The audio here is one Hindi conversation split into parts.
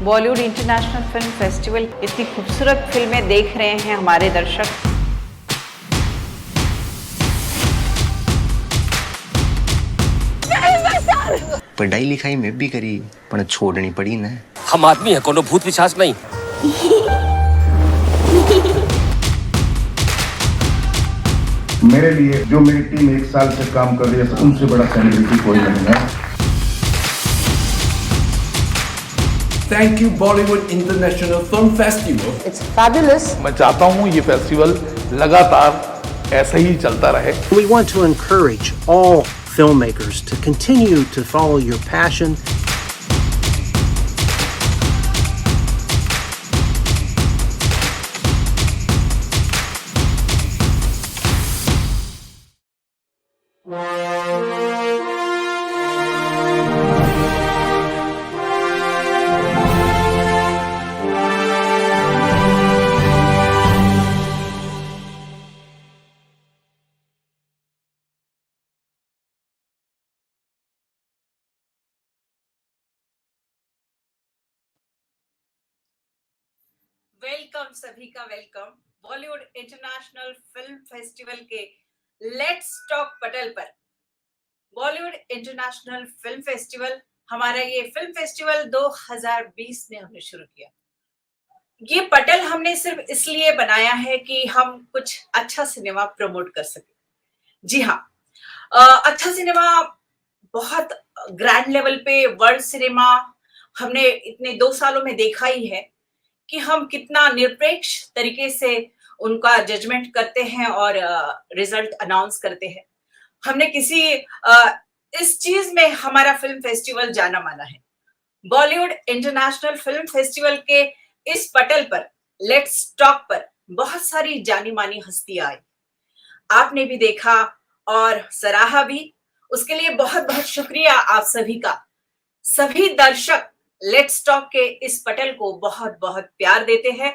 बॉलीवुड इंटरनेशनल फिल्म फेस्टिवल इतनी खूबसूरत फिल्में देख रहे हैं हमारे दर्शक। पढ़ाई लिखाई में भी करी पर छोड़नी पड़ी ना। हम आदमी है, कोनो भूत पिशाच नहीं। मेरे लिए जो मेरी टीम 1 साल से काम कर रही है उनसे बड़ा सेलिब्रिटी कोई नहीं है। Thank you Bollywood International Film Festival. It's fabulous. मैं चाहता हूँ ये फेस्टिवल लगातार ऐसा ही चलता रहे। We want to encourage all filmmakers to continue to follow your passion. Welcome सभी का welcome Bollywood international film festival के लेट्स टॉक पटल पर। बॉलीवुड इंटरनेशनल फिल्म फेस्टिवल, हमारा ये फिल्म फेस्टिवल 2020 में हमने शुरू किया। ये पटल हमने सिर्फ इसलिए बनाया है कि हम कुछ अच्छा सिनेमा प्रमोट कर सके। जी हाँ, अच्छा सिनेमा बहुत ग्रैंड लेवल पे, वर्ल्ड सिनेमा हमने इतने 2 सालों में देखा ही है कि हम कितना निरपेक्ष तरीके से उनका जजमेंट करते हैं और रिजल्ट अनाउंस करते हैं। हमने किसी इस चीज में हमारा फिल्म फेस्टिवल जाना माना है। बॉलीवुड इंटरनेशनल फिल्म फेस्टिवल के इस पटल पर, लेट्स टॉक पर बहुत सारी जानी मानी हस्तियां आई। आपने भी देखा और सराहा भी, उसके लिए बहुत बहुत शुक्रिया आप सभी का। सभी दर्शक लेट्स टॉक के इस पटल को बहुत बहुत प्यार देते हैं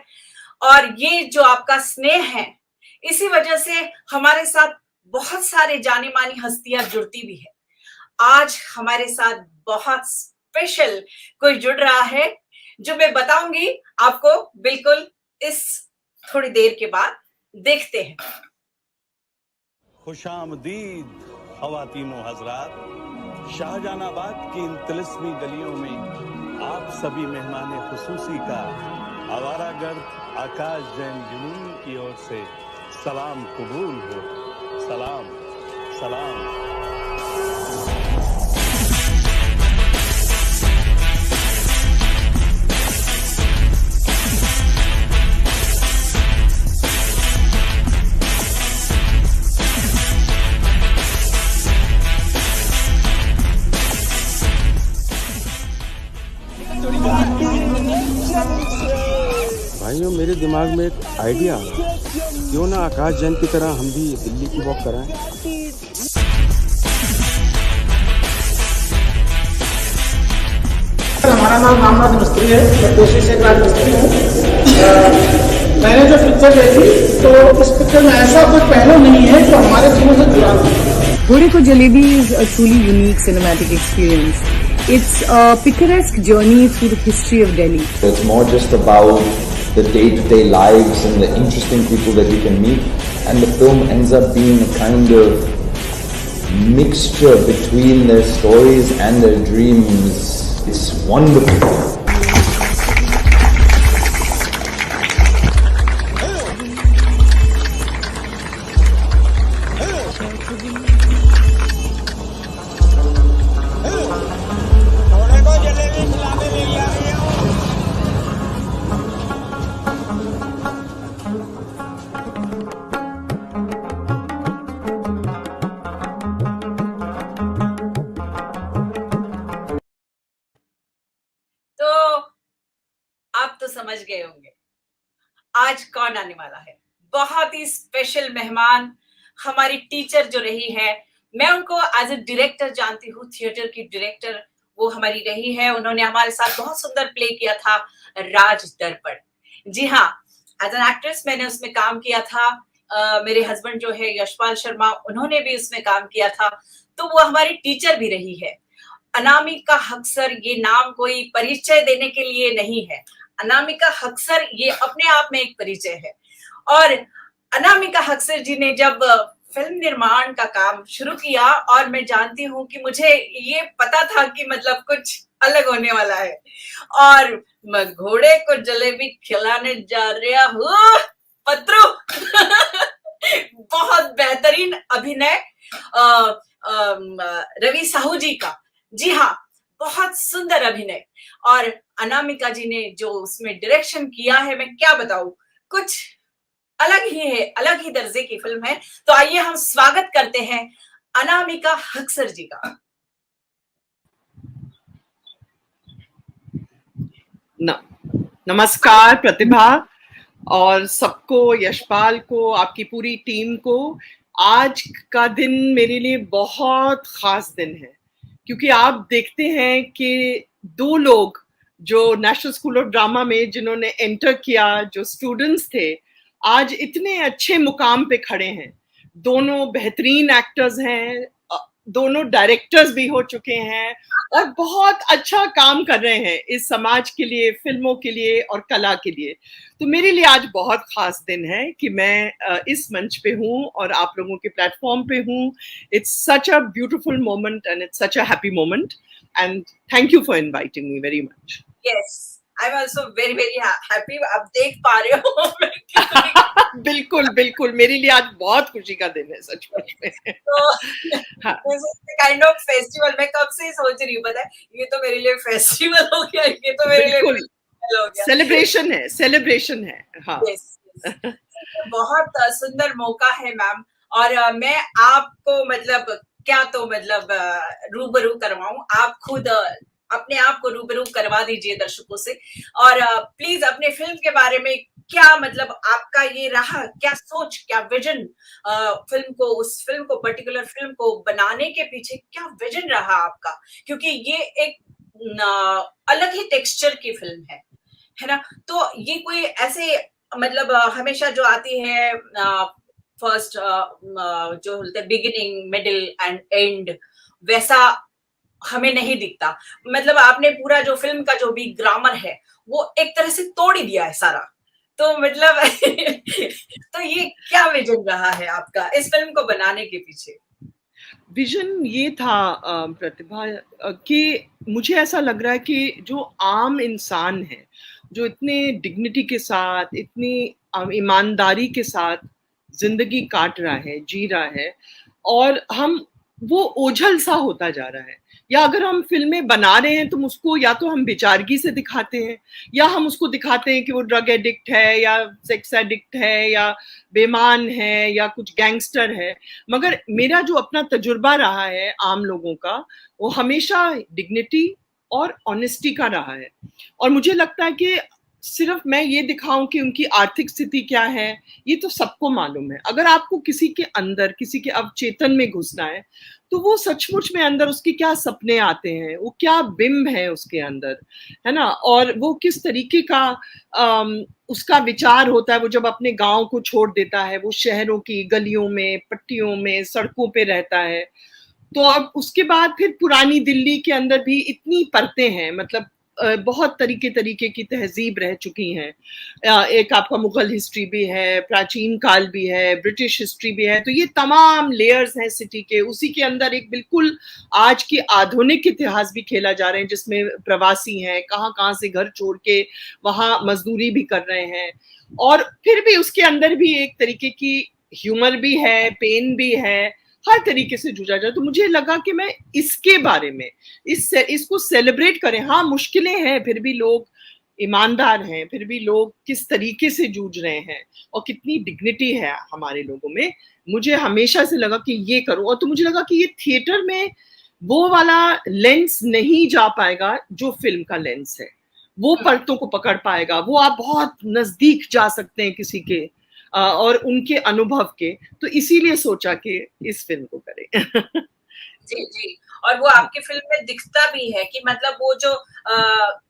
और ये जो आपका स्नेह है, इसी वजह से हमारे साथ बहुत सारे जानी मानी हस्तियां जुड़ती भी है। आज हमारे साथ बहुत स्पेशल कोई जुड़ रहा है जो मैं बताऊंगी आपको बिल्कुल इस थोड़ी देर के बाद। देखते हैं। खुशामदीद ख़वातीनो हज़रात, शाहजहानाबाद की इन तिलिस्मी गलियों में आप सभी मेहमान खुसूसी का आवारागर्द आकाश जैन जुनून की ओर से सलाम कबूल हो। सलाम सलाम। भाइयों, मेरे दिमाग में एक आइडिया आ रहा है, क्यों ना आकाश जैन की तरह हम भी दिल्ली की वॉक कराएं। हमारा नाम रामनाथ मिस्त्री है, मैं कोशिश से मिस्त्री हूँ। मैंने जो पिक्चर देखी तो इस पिक्चर में ऐसा कोई पहलू नहीं है जो हमारे जीवन से जुड़ा है। Bhore Ko Jalebi is a truly unique cinematic experience. It's a picaresque journey through the history of Delhi. It's more just about the day-to-day lives and the interesting people that you can meet, and the film ends up being a kind of mixture between their stories and their dreams. It's wonderful. समझ गए होंगे आज कौन आने वाला है। बहुत ही स्पेशल मेहमान, हमारी टीचर जो रही है, मैं उनको एज ए डायरेक्टर जानती हूँ, थिएटर की डायरेक्टर वो हमारी रही है। उन्होंने हमारे साथ बहुत सुंदर प्ले किया था राज दर्पण। जी हाँ, एज एन एक्ट्रेस मैंने उसमें काम किया था। मेरे हस्बैंड जो है यशपाल शर्मा, उन्होंने भी उसमें काम किया था, तो वो हमारी टीचर भी रही है। अनामिका हक्सर ये नाम कोई परिचय देने के लिए नहीं है। अनामिका हक्सर ये अपने आप में एक परिचय है। और अनामिका हक्सर जी ने जब फिल्म निर्माण का काम शुरू किया, और मैं जानती हूँ कि मुझे ये पता था कि मतलब कुछ अलग होने वाला है, और मैं घोड़े को जलेबी खिलाने जा रहा हूँ पत्रू। बहुत बेहतरीन अभिनय रवि साहू जी का। जी हाँ, बहुत सुंदर अभिनय। और अनामिका जी ने जो उसमें डायरेक्शन किया है, मैं क्या बताऊं, कुछ अलग ही है, अलग ही दर्जे की फिल्म है। तो आइए हम स्वागत करते हैं अनामिका हक्सर जी का। नमस्कार प्रतिभा और सबको, यशपाल को, आपकी पूरी टीम को। आज का दिन मेरे लिए बहुत खास दिन है, क्योंकि आप देखते हैं कि दो लोग जो नेशनल स्कूल ऑफ ड्रामा में जिन्होंने एंटर किया, जो स्टूडेंट्स थे, आज इतने अच्छे मुकाम पे खड़े हैं। दोनों बेहतरीन एक्टर्स हैं, दोनों डायरेक्टर्स भी हो चुके हैं और बहुत अच्छा काम कर रहे हैं इस समाज के लिए, फिल्मों के लिए और कला के लिए। तो मेरे लिए आज बहुत खास दिन है कि मैं इस मंच पे हूँ और आप लोगों के प्लेटफॉर्म पे हूँ। It's such a beautiful moment and it's such a happy moment and thank you for inviting me very much. Yes, I am also very very happy. आप देख पा रहे हो बिल्कुल बिल्कुल, मेरे लिए आज बहुत खुशी का दिन है सचमुच में। तो काइंड ऑफ फेस्टिवल मैं कब से सोच रही हूँ, पता है, ये तो मेरे लिए फेस्टिवल हो गया, ये तो मेरे लिए हो गया, सेलिब्रेशन है, सेलिब्रेशन है। हाँ, बहुत सुंदर मौका है मैम। और मैं आपको मतलब क्या तो मतलब रूबरू करवाऊं, आप खुद अपने आप को रूबरू करवा दीजिए दर्शकों से। और प्लीज अपने फिल्म के बारे में क्या मतलब आपका ये रहा, क्या सोच, क्या विजन, फिल्म को, उस फिल्म को, पर्टिकुलर फिल्म को बनाने के पीछे क्या विजन रहा आपका, क्योंकि ये एक अलग ही टेक्सचर की फिल्म है ना। तो ये कोई ऐसे मतलब हमेशा जो आती है फर्स्ट जो बोलते हैं बिगिनिंग, मिडिल एंड एंड, वैसा हमें नहीं दिखता। मतलब आपने पूरा जो फिल्म का जो भी ग्रामर है वो एक तरह से तोड़ ही दिया है सारा। तो मतलब तो ये क्या विजन रहा है आपका इस फिल्म को बनाने के पीछे? विजन ये था प्रतिभा कि मुझे ऐसा लग रहा है कि जो आम इंसान है, जो इतने डिग्निटी के साथ, इतनी ईमानदारी के साथ जिंदगी काट रहा है, जी रहा है, और हम वो ओझल सा होता जा रहा है। या अगर हम फिल्में बना रहे हैं तो उसको या तो हम बेचारगी से दिखाते हैं, या हम उसको दिखाते हैं कि वो ड्रग एडिक्ट है या सेक्स एडिक्ट है या बेमान है या कुछ गैंगस्टर है। मगर मेरा जो अपना तजुर्बा रहा है आम लोगों का, वो हमेशा डिग्निटी और ऑनेस्टी का रहा है। और मुझे लगता है कि सिर्फ मैं ये दिखाऊं कि उनकी आर्थिक स्थिति क्या है, ये तो सबको मालूम है। अगर आपको किसी के अंदर, किसी के अवचेतन में घुसना है, तो वो सचमुच में अंदर उसके क्या सपने आते हैं, वो क्या बिंब है उसके अंदर, है ना, और वो किस तरीके का उसका विचार होता है। वो जब अपने गांव को छोड़ देता है, वो शहरों की गलियों में, पट्टियों में, सड़कों पे रहता है। तो अब उसके बाद फिर पुरानी दिल्ली के अंदर भी इतनी परतें हैं, मतलब बहुत तरीके की तहजीब रह चुकी हैं। एक आपका मुगल हिस्ट्री भी है, प्राचीन काल भी है, ब्रिटिश हिस्ट्री भी है। तो ये तमाम लेयर्स हैं सिटी के। उसी के अंदर एक बिल्कुल आज के आधुनिक इतिहास भी खेला जा रहे हैं, जिसमें प्रवासी हैं, कहाँ से घर छोड़ के वहाँ मजदूरी भी कर रहे हैं। और फिर भी उसके अंदर भी एक तरीके की ह्यूमर भी है, पेन भी है, हर तरीके से जूझा जाए। तो मुझे लगा कि मैं इसके बारे में इसको सेलिब्रेट करें। हाँ, मुश्किलें हैं, फिर भी लोग ईमानदार हैं, फिर भी लोग किस तरीके से जूझ रहे हैं और कितनी डिग्निटी है हमारे लोगों में। मुझे हमेशा से लगा कि ये करूं। और तो मुझे लगा कि ये थिएटर में वो वाला लेंस नहीं जा पाएगा जो फिल्म का लेंस है, वो परतों को पकड़ पाएगा, वो आप बहुत नजदीक जा सकते हैं किसी के और उनके अनुभव के। तो इसीलिए सोचा कि इस फिल्म को करें। जी जी, और वो आपकी फिल्म में दिखता भी है कि मतलब वो जो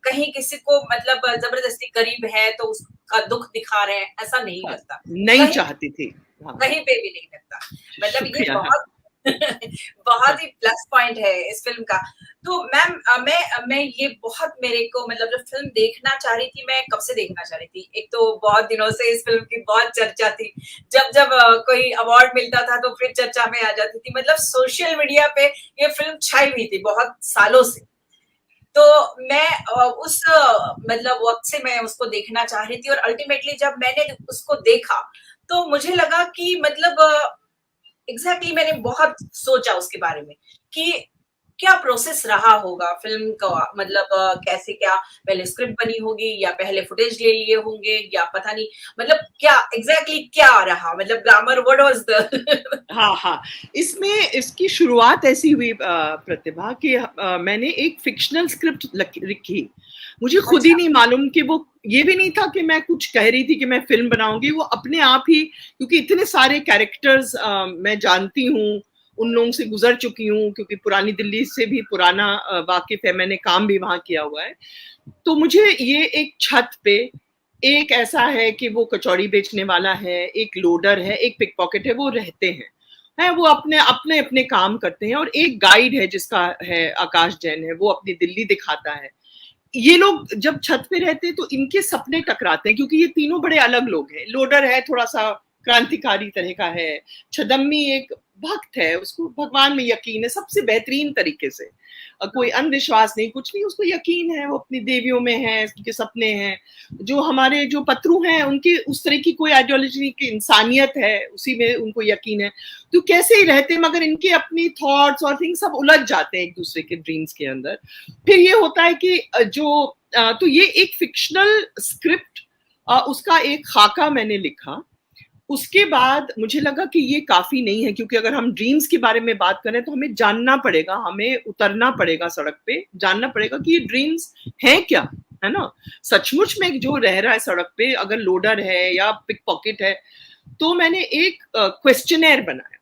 कहीं किसी को मतलब जबरदस्ती करीब है तो उसका दुख दिखा रहे हैं, ऐसा नहीं लगता। नहीं चाहती थी, हाँ। कहीं पे भी नहीं लगता। मतलब ये बहुत बहुत ही प्लस पॉइंट है इस फिल्म का। तो मैम मैं ये बहुत मेरे को मतलब जब फिल्म देखना चाह रही थी, मैं कब से देखना चाह रही थी। एक तो बहुत दिनों से इस फिल्म की बहुत चर्चा थी। जब कोई अवार्ड मिलता था तो फिर चर्चा में आ जाती थी। मतलब सोशल मीडिया पे ये फिल्म छाई हुई थी बहुत सालों से। तो मैं उस मतलब वक्त से मैं उसको देखना चाह रही थी और अल्टीमेटली जब मैंने उसको देखा तो मुझे लगा कि मतलब एग्जैक्टली मैंने बहुत सोचा उसके बारे में कि क्या प्रोसेस रहा होगा फिल्म का, मतलब कैसे, क्या पहले स्क्रिप्ट बनी होगी या पहले फुटेज ले लिए होंगे या पता नहीं, मतलब क्या एग्जैक्टली क्या रहा, मतलब ग्रामर व्हाट वाज द हाँ, इसमें इसकी शुरुआत ऐसी हुई प्रतिभा कि मैंने एक फिक्शनल स्क्रिप्ट लिखी। मुझे खुद ही नहीं मालूम कि वो, ये भी नहीं था कि मैं कुछ कह रही थी कि मैं फिल्म बनाऊंगी। वो अपने आप ही, क्योंकि इतने सारे कैरेक्टर्स मैं जानती हूँ, उन लोगों से गुजर चुकी हूँ, क्योंकि पुरानी दिल्ली से भी पुराना वाकिफ है, मैंने काम भी वहां किया हुआ है। तो मुझे ये एक छत पे एक ऐसा है कि वो कचौड़ी बेचने वाला है, एक लोडर है, एक पिक पॉकेट है, वो रहते हैं, वो अपने अपने अपने काम करते हैं, और एक गाइड है जिसका है आकाश जैन है, वो अपनी दिल्ली दिखाता है। ये लोग जब छत पे रहते हैं तो इनके सपने टकराते हैं, क्योंकि ये तीनों बड़े अलग लोग हैं। लोडर है थोड़ा सा क्रांतिकारी तरह का है, छदम्मी एक भक्त है, उसको भगवान में यकीन है सबसे बेहतरीन तरीके से, कोई अंधविश्वास नहीं, कुछ नहीं, उसको यकीन है, वो अपनी देवियों में है, उनके सपने हैं। जो हमारे जो पत्रू हैं उनकी उस तरह की कोई आइडियोलॉजी नहीं, की इंसानियत है, उसी में उनको यकीन है। तो कैसे ही रहते हैं, मगर इनके अपनी थॉट्स और थिंग्स सब उलझ जाते हैं एक दूसरे के ड्रीम्स के अंदर। फिर ये होता है कि तो ये एक फिक्शनल स्क्रिप्ट, उसका एक खाका मैंने लिखा। उसके बाद मुझे लगा कि ये काफी नहीं है, क्योंकि अगर हम ड्रीम्स के बारे में बात करें तो हमें जानना पड़ेगा, हमें उतरना पड़ेगा सड़क पे, जानना पड़ेगा कि ये ड्रीम्स हैं क्या, है ना। सचमुच में जो रह रहा है सड़क पे, अगर लोडर है या पिक पॉकेट है। तो मैंने एक क्वेश्चनर बनाया,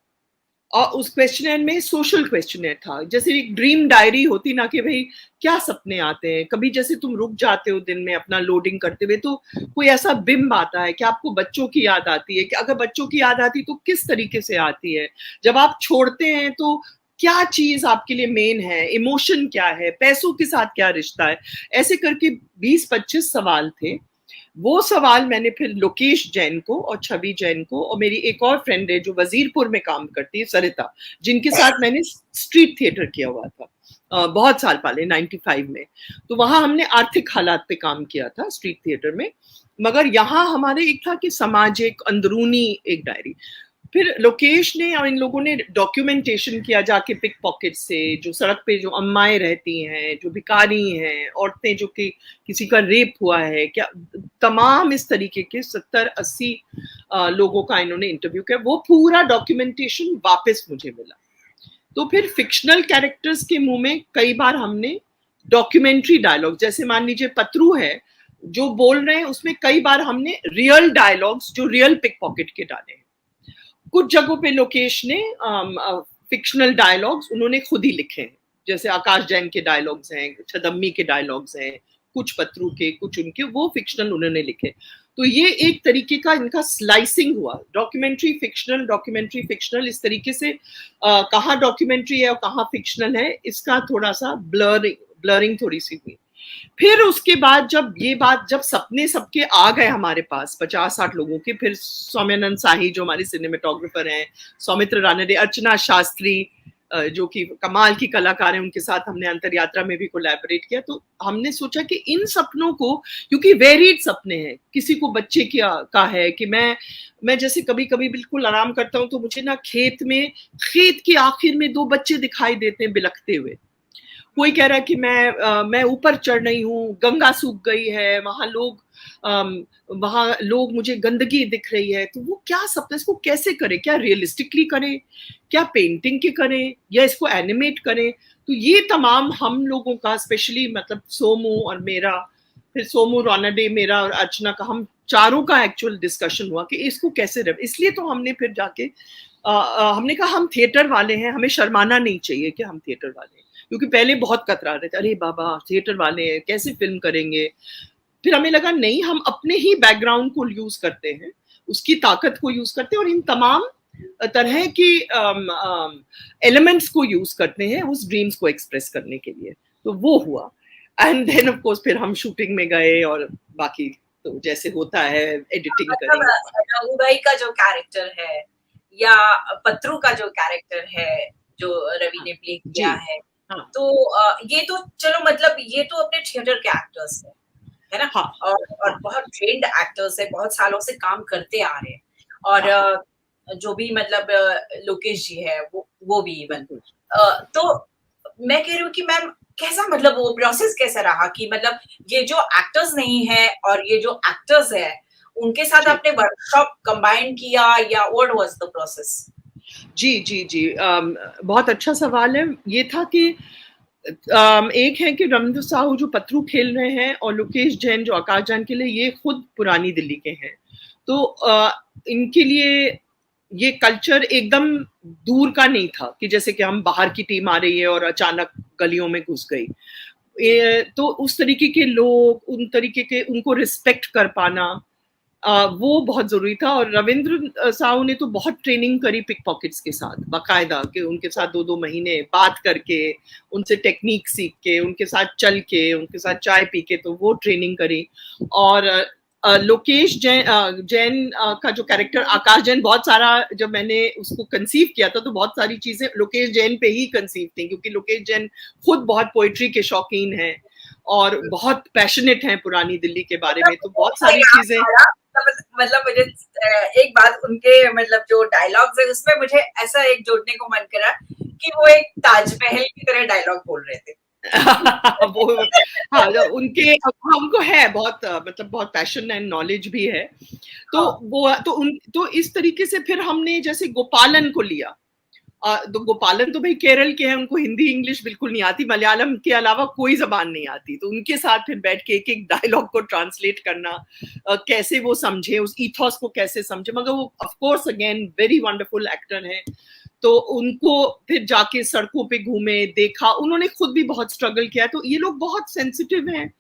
और उस क्वेश्चनर में सोशल क्वेश्चनर था, जैसे एक ड्रीम डायरी होती ना, कि भाई क्या सपने आते हैं। कभी जैसे तुम रुक जाते हो दिन में अपना लोडिंग करते हुए, तो कोई ऐसा बिंब आता है कि आपको बच्चों की याद आती है, कि अगर बच्चों की याद आती तो किस तरीके से आती है, जब आप छोड़ते हैं तो क्या चीज आपके लिए मेन है, इमोशन क्या है, पैसों के साथ क्या रिश्ता है। ऐसे करके 20-25 सवाल थे। वो सवाल मैंने फिर लोकेश जैन को और छवि जैन को, और मेरी एक और फ्रेंड है जो वजीरपुर में काम करती है, सरिता, जिनके साथ मैंने स्ट्रीट थिएटर किया हुआ था बहुत साल पहले 95 में। तो वहां हमने आर्थिक हालात पे काम किया था स्ट्रीट थिएटर में, मगर यहाँ हमारे एक था कि सामाजिक अंदरूनी एक डायरी। फिर लोकेश ने और इन लोगों ने डॉक्यूमेंटेशन किया जाके पिक पॉकेट से, जो सड़क पे जो अम्माएं रहती हैं, जो भिखारी हैं, औरतें जो कि किसी का रेप हुआ है क्या, तमाम इस तरीके के 70-80 लोगों का इन्होंने इंटरव्यू किया। वो पूरा डॉक्यूमेंटेशन वापस मुझे मिला। तो फिर फिक्शनल कैरेक्टर्स के मुंह में कई बार हमने डॉक्यूमेंट्री डायलॉग, जैसे मान लीजिए पत्रू है जो बोल रहे हैं, उसमें कई बार हमने रियल डायलॉग्स जो रियल पिक पॉकेट के डाले हैं। कुछ जगहों पे लोकेश ने फिक्शनल डायलॉग्स उन्होंने खुद ही लिखे हैं, जैसे आकाश जैन के डायलॉग्स हैं, छदम्मी के डायलॉग्स हैं, कुछ पत्रू के, कुछ उनके, वो फिक्शनल उन्होंने लिखे। तो ये एक तरीके का इनका स्लाइसिंग हुआ, डॉक्यूमेंट्री फिक्शनल, इस तरीके से कहाँ डॉक्यूमेंट्री है और कहाँ फिक्शनल है, इसका थोड़ा सा ब्लरिंग थोड़ी सी हुई। फिर उसके बाद जब सपने सबके आ गए हमारे पास 50-60 लोगों के, फिर सौम्यानंद शाही जो हमारे सिनेमेटोग्राफर हैं, सौमित्र रानडे, अर्चना शास्त्री जो कि कमाल की कलाकार हैं, उनके साथ हमने अंतर यात्रा में भी कोलैबोरेट किया। तो हमने सोचा कि इन सपनों को, क्योंकि वेरिड सपने हैं, किसी को बच्चे का है कि मैं जैसे कभी कभी बिल्कुल आराम करता हूँ तो मुझे ना खेत के आखिर में 2 बच्चे दिखाई देते हैं बिलखते हुए। कोई कह रहा है कि मैं ऊपर चढ़ रही हूँ, गंगा सूख गई है, वहां लोग मुझे गंदगी दिख रही है। तो वो क्या सपना, इसको कैसे करें, क्या रियलिस्टिकली करें, क्या पेंटिंग के करें, या इसको एनिमेट करें। तो ये तमाम हम लोगों का, स्पेशली मतलब सोमू और मेरा, फिर सोमू रानडे, मेरा और अर्चना का, हम चारों का एक्चुअल डिस्कशन हुआ कि इसको कैसे इसलिए तो हमने फिर जाके हमने कहा हम थिएटर वाले हैं, हमें शर्माना नहीं चाहिए कि हम थिएटर वाले हैं, क्योंकि पहले बहुत कतरा रहे थे, अरे बाबा थिएटर वाले हैं कैसे फिल्म करेंगे। फिर हमें लगा नहीं, हम अपने ही बैकग्राउंड को यूज करते हैं, उसकी ताकत को यूज करते हैं, और इन तमाम तरह की एलिमेंट्स को यूज करते हैं उस ड्रीम्स को एक्सप्रेस करने के लिए। तो वो हुआ, एंड देन ऑफ कोर्स फिर हम शूटिंग में गए और बाकी तो जैसे होता है एडिटिंग करें। रघु भाई का जो कैरेक्टर है या पत्रू का जो कैरेक्टर है जो रवि ने प्ले किया है, तो ये तो चलो मतलब ये तो अपने थिएटर के एक्टर्स है ना, और बहुत ट्रेन्ड एक्टर्स है, बहुत सालों से काम करते आ रहे हैं, और जो भी मतलब लोकेश जी है वो भी इवन, तो मैं कह रही हूँ कि मैम कैसा मतलब वो प्रोसेस कैसा रहा कि मतलब ये जो एक्टर्स नहीं है और ये जो एक्टर्स है उनके साथ आपने वर्कशॉप कंबाइन किया या व्हाट वाज द प्रोसेस? जी बहुत अच्छा सवाल है। ये था कि एक है कि रविंद्र साहू जो पत्रू खेल रहे हैं और लोकेश जैन जो आकाश जैन के लिए ये खुद पुरानी दिल्ली के हैं, तो इनके लिए ये कल्चर एकदम दूर का नहीं था कि जैसे कि हम बाहर की टीम आ रही है और अचानक गलियों में घुस गई। तो उस तरीके के लोग, उन तरीके के उनको रिस्पेक्ट कर पाना वो बहुत जरूरी था। और रविंद्र साहू ने तो बहुत ट्रेनिंग करी पिक पॉकेट्स के साथ बाकायदा, कि उनके साथ 2-2 महीने बात करके, उनसे टेक्निक सीख के, उनके साथ चल के, उनके साथ चाय पी के, तो वो ट्रेनिंग करी। और लोकेश जैन का जो कैरेक्टर आकाश जैन, बहुत सारा जब मैंने उसको कंसीव किया था तो बहुत सारी चीजें लोकेश जैन पे ही कंसीव थी, क्योंकि लोकेश जैन खुद बहुत पोएट्री के शौकीन हैं और बहुत पैशनेट हैं पुरानी दिल्ली के बारे में, तो बहुत सारी चीजें। मतलब मुझे एक बात उनके मतलब जो डायलॉग्स है उसमें मुझे ऐसा एक जोड़ने को मन करा कि वो एक ताजमहल की तरह डायलॉग बोल रहे थे। वो हाँ, उनके हमको है बहुत मतलब बहुत पैशन एंड नॉलेज भी है, तो वो तो इस तरीके से फिर हमने जैसे गोपालन को लिया। तो गोपालन तो भाई केरल के हैं, उनको हिंदी इंग्लिश बिल्कुल नहीं आती, मलयालम के अलावा कोई जबान नहीं आती, तो उनके साथ फिर बैठ के एक एक डायलॉग को ट्रांसलेट करना, कैसे वो समझे, उस ईथॉस को कैसे समझे। मगर वो of course again very wonderful actor हैं, तो उनको फिर जाके सड़कों पे घूमे, देखा, उन्होंने खुद भी बहुत स्ट्रगल किया, तो ये लोग बहुत सेंसिटिव हैं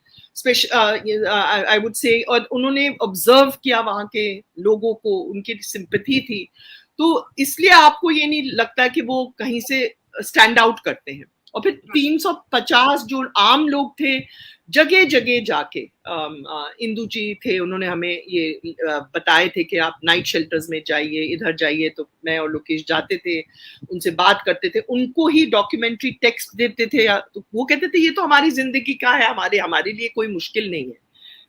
आई वुड से, और उन्होंने ऑब्जर्व किया वहां के लोगों को, उनकी सिंपैथी थी, तो इसलिए आपको ये नहीं लगता कि वो कहीं से स्टैंड आउट करते हैं। और फिर 350 जो आम लोग थे जगह जगह जाके, इंदू जी थे, उन्होंने हमें ये बताए थे कि आप नाइट शेल्टर्स में जाइए, इधर जाइए, तो मैं और लोकेश जाते थे, उनसे बात करते थे, उनको ही डॉक्यूमेंट्री टेक्स्ट देते थे, तो वो कहते थे ये तो हमारी जिंदगी का है, हमारे लिए कोई मुश्किल नहीं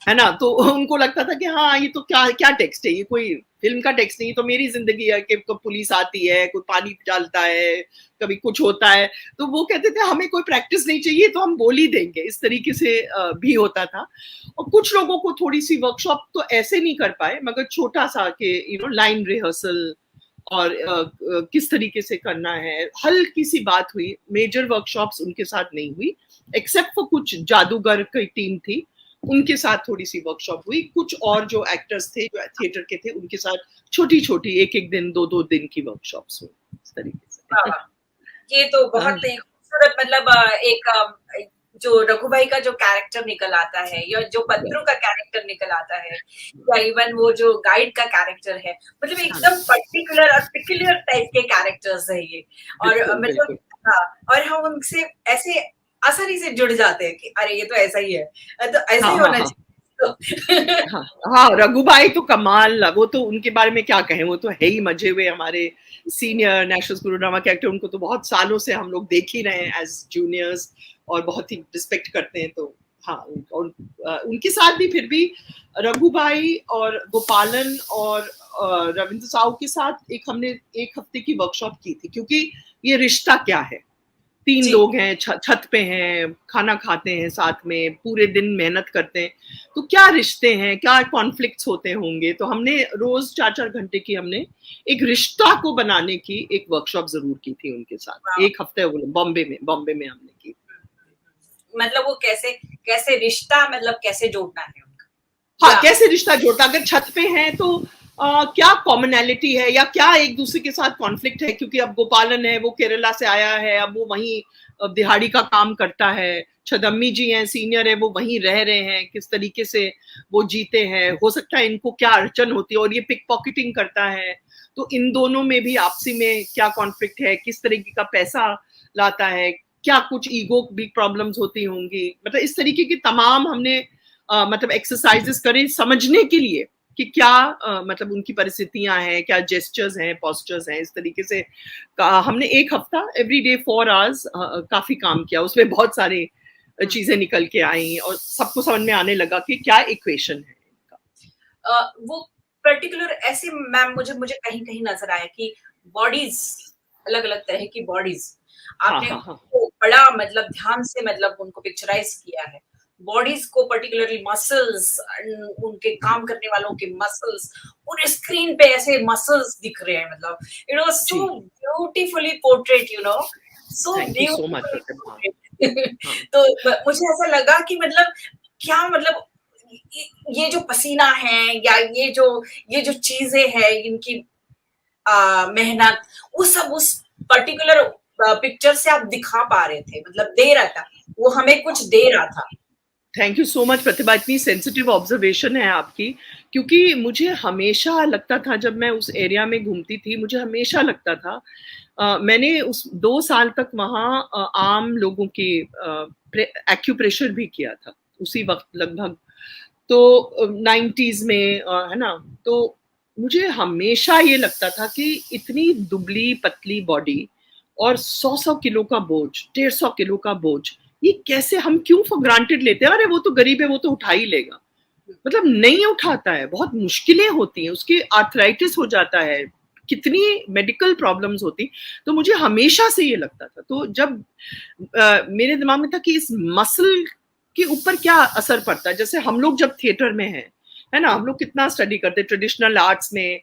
है ना। तो उनको लगता था कि हाँ ये तो क्या टेक्स्ट है, ये कोई फिल्म का टेक्स्ट नहीं, तो मेरी जिंदगी है कि पुलिस आती है, कोई पानी डालता है, कभी कुछ होता है, तो वो कहते थे हमें कोई प्रैक्टिस नहीं चाहिए, तो हम बोल ही देंगे, इस तरीके से भी होता था। और कुछ लोगों को थोड़ी सी वर्कशॉप तो ऐसे नहीं कर पाए, मगर छोटा सा कि लाइन रिहर्सल और किस तरीके से करना है, हल्की सी बात हुई। मेजर वर्कशॉप्स उनके साथ नहीं हुई, एक्सेप्ट फॉर कुछ जादूगर की टीम थी, उनके साथ थोड़ी सी वर्कशॉप हुई। कुछ और जो एक्टर्स थे, जो थिएटर के थे, उनके साथ छोटी छोटी 1-1 दिन 2-2 दिन की वर्कशॉप्स हुई, इस तरीके से। ये तो बहुत ही खूबसूरत, मतलब एक जो रघु भाई का जो कैरेक्टर निकल आता है, या जो पत्रू का कैरेक्टर निकल आता है, या इवन वो जो गाइड का कैरेक्टर है, मतलब एकदम पर्टिकुलर और पिक्युलियर टाइप के कैरेक्टर्स है ये, और मतलब और हम उनसे ऐसे आसानी से जुड़ जाते हैं कि अरे ये तो ऐसा ही है, तो ऐसा ही होना चाहिए। हाँ, रघु भाई तो कमाल, वो तो उनके बारे में क्या कहें, वो तो है ही मजे हुए हमारे senior national school of drama के एक्टर, उनको तो बहुत सालों से हम लोग देख ही रहे हैं एज जूनियर्स और बहुत ही रिस्पेक्ट करते हैं। तो हाँ, और उनके साथ भी फिर भी रघु भाई और गोपालन और रविंद्र साहू के साथ हमने 1 हफ्ते की वर्कशॉप की थी, क्योंकि ये रिश्ता क्या है, 3 लोग हैं, छत पे हैं, खाना खाते हैं साथ में, पूरे दिन मेहनत करते हैं, तो क्या रिश्ते हैं, क्या कॉन्फ्लिक्ट्स होते होंगे। तो हमने रोज 4-4 घंटे की हमने एक रिश्ता को बनाने की एक वर्कशॉप जरूर की थी उनके साथ, 1 हफ्ते बॉम्बे में हमने की। मतलब वो कैसे रिश्ता, मतलब कैसे जोड़ना है उनका, हाँ, कैसे रिश्ता जोड़ता, अगर छत पे हैं तो क्या कॉमनैलिटी है या क्या एक दूसरे के साथ कॉन्फ्लिक्ट है, क्योंकि अब गोपालन है, वो केरला से आया है, अब वो वहीं दिहाड़ी का काम करता है, छदम्मी जी हैं सीनियर है, वो वहीं रह रहे हैं, किस तरीके से वो जीते हैं, हो सकता है इनको क्या अड़चन होती है, और ये पिक पॉकेटिंग करता है, तो इन दोनों में भी आपसी में क्या कॉन्फ्लिक्ट है, किस तरीके का पैसा लाता है, क्या कुछ ईगो भी प्रॉब्लम्स होती होंगी, मतलब इस तरीके की तमाम हमने मतलब एक्सरसाइजेस करे समझने के लिए कि क्या मतलब उनकी परिस्थितियां हैं, क्या जेस्चर्स हैं, पोस्चर्स हैं, इस तरीके से हमने 1 हफ्ता एवरीडे 4 आवर्स काफी काम किया। उसमें बहुत सारी चीजें निकल के आई और सबको समझ में आने लगा कि क्या इक्वेशन है इनका। वो पर्टिकुलर ऐसे मैम मुझे कहीं कहीं नजर आया कि बॉडीज, अलग अलग तरह की बॉडीज आपने उनको बड़ा मतलब ध्यान से मतलब उनको पिक्चराइज किया है, बॉडीज को पर्टिकुलरली मसल्स, उनके काम करने वालों के मसल्स पूरे स्क्रीन पे ऐसे मसल्स दिख रहे हैं, मतलब it was so beautifully portrait, you know, so beautifully. तो मुझे ऐसा लगा कि मतलब क्या मतलब ये जो पसीना है या ये जो चीजें हैं इनकी मेहनत, वो सब उस पर्टिकुलर पिक्चर से आप दिखा पा रहे थे, मतलब दे रहा था, वो हमें कुछ दे रहा था। थैंक यू सो मच प्रतिभा, इतनी सेंसिटिव ऑब्जर्वेशन है आपकी, क्योंकि मुझे हमेशा लगता था जब मैं उस एरिया में घूमती थी, मुझे हमेशा लगता था मैंने उस 2 साल तक वहाँ आम लोगों की एक्यूप्रेशर भी किया था उसी वक्त लगभग, तो 90s में है ना, तो मुझे हमेशा ये लगता था कि इतनी दुबली पतली बॉडी और 100 किलो का बोझ, 150 किलो का बोझ, ये कैसे हम क्यों फॉर ग्रांटेड लेते हैं, अरे वो तो गरीब है वो तो उठा ही लेगा, मतलब नहीं उठाता है, बहुत मुश्किलें होती हैं, उसके आर्थराइटिस हो जाता है, कितनी मेडिकल प्रॉब्लम्स होती। तो मुझे हमेशा से ये लगता था, तो जब मेरे दिमाग में था कि इस मसल के ऊपर क्या असर पड़ता है, जैसे हम लोग जब थिएटर में है ना, हम लोग कितना स्टडी करते हैं ट्रेडिशनल आर्ट्स में,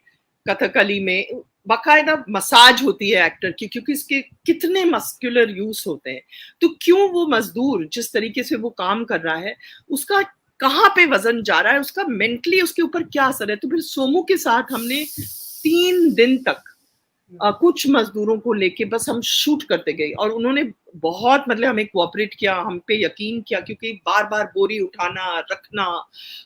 कथकली में बाकायदा मसाज होती है एक्टर की, क्योंकि इसके कितने मस्कुलर यूज होते हैं, तो क्यों वो मजदूर जिस तरीके से वो काम कर रहा है उसका कहाँ पे वजन जा रहा है, उसका मेंटली उसके ऊपर क्या असर है। तो फिर सोमू के साथ हमने 3 दिन तक कुछ मजदूरों को लेके बस हम शूट करते गए, और उन्होंने बहुत मतलब हमें कोऑपरेट किया, हम पे यकीन किया, क्योंकि बार बार बोरी उठाना रखना,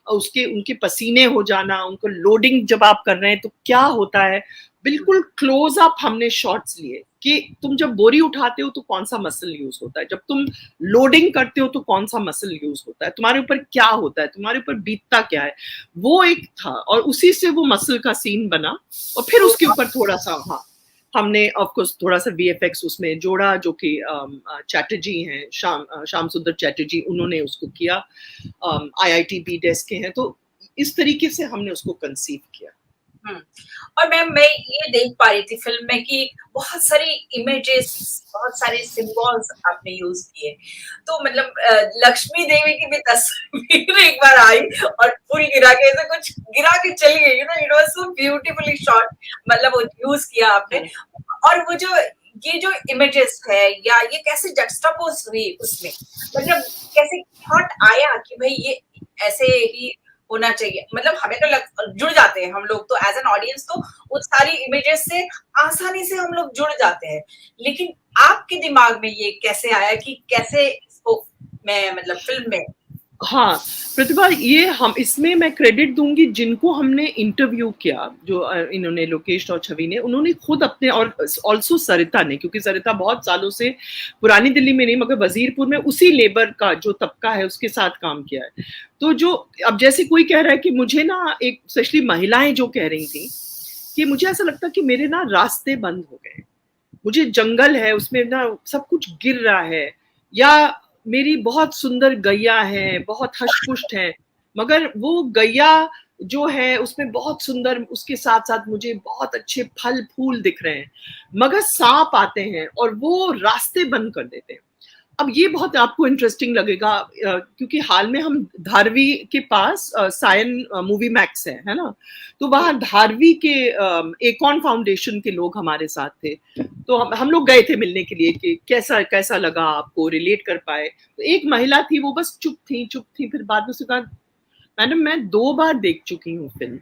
उनके पसीने हो जाना, उनको लोडिंग जब आप कर रहे हैं तो क्या होता है, बिल्कुल क्लोज अप हमने शॉट्स लिए कि तुम जब बोरी उठाते हो तो कौन सा मसल यूज होता है, जब तुम लोडिंग करते हो तो कौन सा मसल यूज होता है, तुम्हारे ऊपर क्या होता है, तुम्हारे ऊपर बीतता क्या है, वो एक था, और उसी से वो मसल का सीन बना। और फिर उसके ऊपर थोड़ा सा हमने ऑफ कोर्स थोड़ा सा VFX उसमें जोड़ा, जो कि चैटर्जी हैं, श्याम सुंदर चैटर्जी, उन्होंने उसको किया, IITB डेस्क के हैं, तो इस तरीके से हमने उसको कंसीव किया। और मैम मैं ये देख पा रही थी फिल्म में कि बहुत सारी इमेजेस, बहुत सारे सिंबल्स आपने यूज किए, तो मतलब लक्ष्मी देवी की भी तस्वीर एक बार आई और फूल गिरा के ऐसे कुछ गिरा के चली गई, you know, it was so beautifully shot, मतलब वो यूज किया आपने। और वो जो ये जो इमेजेस है या ये कैसे जक्सटापोज हुई उसमें, मतलब कैसे थॉट आया कि भाई ये ऐसे ही होना चाहिए, मतलब हमें तो जुड़ जाते हैं हम लोग तो एज एन ऑडियंस, तो उस सारी इमेजेस से आसानी से हम लोग जुड़ जाते हैं, लेकिन आपके दिमाग में ये कैसे आया कि कैसे इसको मैं मतलब फिल्म में। हाँ प्रतिभा, ये हम इसमें मैं क्रेडिट दूंगी जिनको हमने इंटरव्यू किया, जो इन्होंने लोकेश और छवि ने, उन्होंने खुद अपने, और ऑल्सो सरिता ने, क्योंकि सरिता बहुत सालों से पुरानी दिल्ली में नहीं मगर वजीरपुर में उसी लेबर का जो तबका है उसके साथ काम किया है। तो जो अब जैसे कोई कह रहा है कि मुझे ना, एक स्पेशली महिलाएं जो कह रही थी कि मुझे ऐसा लगता कि मेरे ना रास्ते बंद हो गए, मुझे जंगल है उसमें ना सब कुछ गिर रहा है, या मेरी बहुत सुंदर गैया है, बहुत हष्टपुष्ट है, मगर वो गैया जो है उसमें बहुत सुंदर, उसके साथ साथ मुझे बहुत अच्छे फल फूल दिख रहे हैं, मगर सांप आते हैं और वो रास्ते बंद कर देते हैं। अब ये बहुत आपको इंटरेस्टिंग लगेगा, क्योंकि हाल में हम धारवी के पास सायन मूवी मैक्स है ना, तो वहाँ धारवी के एकॉन फाउंडेशन के लोग हमारे साथ थे, तो हम लोग गए थे मिलने के लिए कि कैसा लगा आपको, रिलेट कर पाए। तो एक महिला थी, वो बस चुप थी, फिर बाद में उसने कहा मैडम मैं 2 बार देख चुकी हूँ फिल्म,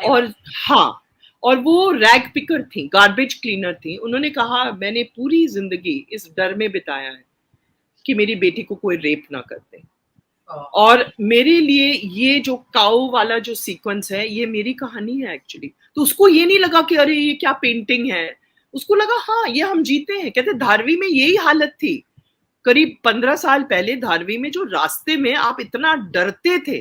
और हाँ, और वो रैग पिकर थी, गार्बेज क्लीनर थी। उन्होंने कहा मैंने पूरी जिंदगी इस डर में बिताया है कि मेरी बेटी को कोई रेप ना कर दे, और मेरे लिए ये जो काऊ वाला जो सीक्वेंस है ये मेरी कहानी है एक्चुअली। तो उसको ये नहीं लगा कि अरे ये क्या पेंटिंग है, उसको लगा हाँ ये हम जीते हैं। कहते धारवी में यही हालत थी करीब 15 साल पहले। धारवी में जो रास्ते में आप इतना डरते थे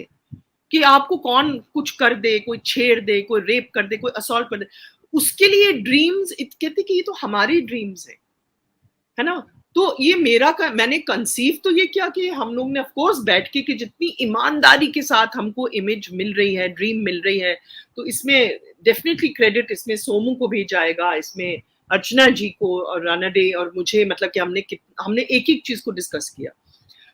कि आपको कौन कुछ कर दे, कोई छेड़ दे, कोई रेप कर दे, कोई असॉल्ट कर दे, उसके लिए ड्रीम्स कहते कि ये तो हमारी ड्रीम्स है ना। तो ये मैंने कंसीव तो ये किया कि हम लोग ने ऑफ कोर्स बैठ के कि जितनी ईमानदारी के साथ हमको इमेज मिल रही है, ड्रीम मिल रही है, तो इसमें डेफिनेटली क्रेडिट इसमें सोमू को भी जाएगा, इसमें अर्चना जी को और राणा डे और मुझे, मतलब कि हमने एक एक चीज को डिस्कस किया।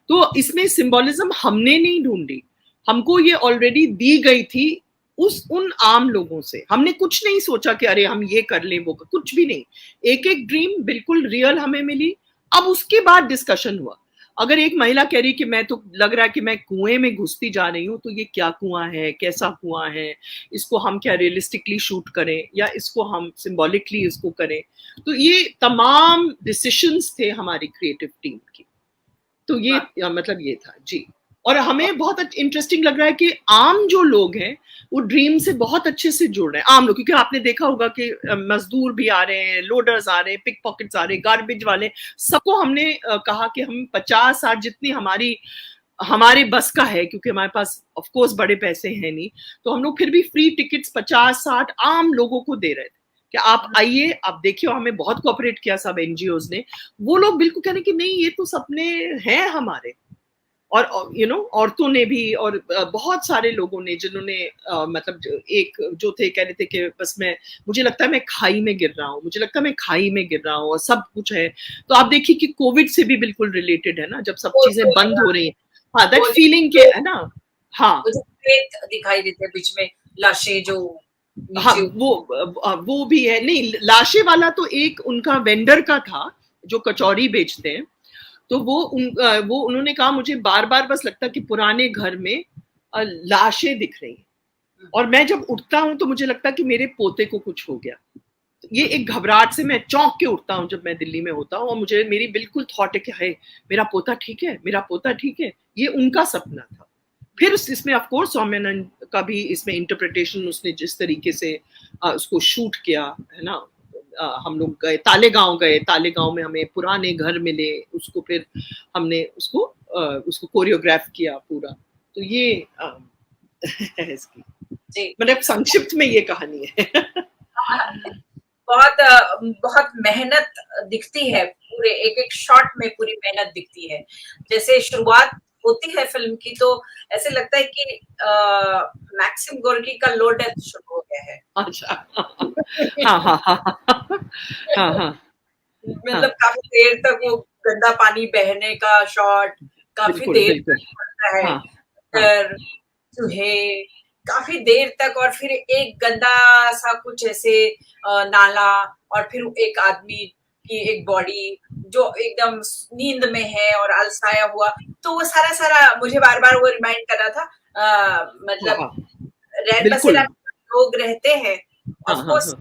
तो इसमें सिंबोलिज्म हमने नहीं ढूंढी, हमको ये ऑलरेडी दी गई थी उन आम लोगों से। हमने कुछ नहीं सोचा कि अरे हम ये कर लें वो, कुछ भी नहीं। एक एक ड्रीम बिल्कुल रियल हमें मिली। अब उसके बाद डिस्कशन हुआ। अगर एक महिला कह रही कि मैं तो लग रहा है कि मैं कुएं में घुसती जा रही हूँ, तो ये क्या कुआं है, कैसा कुआं है, इसको हम क्या रियलिस्टिकली शूट करें या इसको हम सिंबॉलिकली इसको करें। तो ये तमाम डिसीजंस थे हमारी क्रिएटिव टीम की। तो ये मतलब ये था जी। और हमें बहुत इंटरेस्टिंग लग रहा है कि आम जो लोग हैं वो ड्रीम से बहुत अच्छे से जुड़ रहे हैं, आम लोग। क्योंकि आपने देखा होगा कि मजदूर भी आ रहे हैं, लोडर्स आ रहे हैं, पिक पॉकेट्स आ रहे हैं, गार्बेज वाले, सबको हमने कहा कि हम 50-60 जितनी हमारे बस का है, क्योंकि हमारे पास ऑफ कोर्स बड़े पैसे हैं नहीं, तो हम लोग फिर भी फ्री टिकट्स 50-60 आम लोगों को दे रहे थे कि आप आइए, आप देखिए। हमें बहुत कोऑपरेट किया सब एनजीओज ने। वो लोग बिल्कुल कह रहे कि नहीं ये तो सपने हैं हमारे। और औरतों ने भी, और बहुत सारे लोगों ने जिन्होंने मतलब एक जो थे कह रहे थे कि बस मुझे लगता है मैं खाई में गिर रहा हूँ, मुझे लगता है मैं खाई में गिर रहा हूँ, और सब कुछ है। तो आप देखिए कि कोविड से भी बिल्कुल रिलेटेड है ना, जब सब चीजें बंद हो रही हैं। हाँ, दैट फीलिंग के है ना। हाँ, दिखाई देते बीच में लाशें जो, हाँ वो भी है। नहीं, लाशें वाला तो एक उनका वेंडर का था जो कचौरी बेचते हैं। तो वो उन्होंने कहा मुझे बार बार बस लगता कि पुराने घर में लाशें दिख रही हैं, और मैं जब उठता हूं तो मुझे लगता कि मेरे पोते को कुछ हो गया। ये एक घबराहट से मैं चौंक के उठता हूं जब मैं दिल्ली में होता हूं, और मेरी बिल्कुल थॉट है कि है मेरा पोता ठीक है, मेरा पोता ठीक है। ये उनका सपना था। फिर इसमें ऑफ कोर्स सौम्यानंद का भी इसमें इंटरप्रिटेशन, उसने जिस तरीके से उसको शूट किया है ना। हम लोग गए तालेगांव में हमें पुराने घर मिले, उसको फिर हमने उसको कोरियोग्राफ किया पूरा। तो ये है इसकी मतलब संक्षिप्त में ये कहानी है। बहुत मेहनत दिखती है, पूरे एक एक शॉट में पूरी मेहनत दिखती है। जैसे शुरुआत होती है फिल्म की तो ऐसे लगता है कि मैक्सिम गोर्की का लो डेथ शुरू हो गया है। अच्छा। हाँ। मतलब काफी देर तक वो गंदा पानी बहने का शॉट काफी देर तक होता है, फिर चूहे काफी देर तक, और फिर एक गंदा सा कुछ ऐसे नाला, और फिर एक आदमी की एक बॉडी जो एकदम नींद में है और अलसाया हुआ। तो वो सारा मुझे बार बार वो रिमाइंड कर रहा था, मतलब रैन बसेरा लोग रहते हैं, ऑफ कोर्स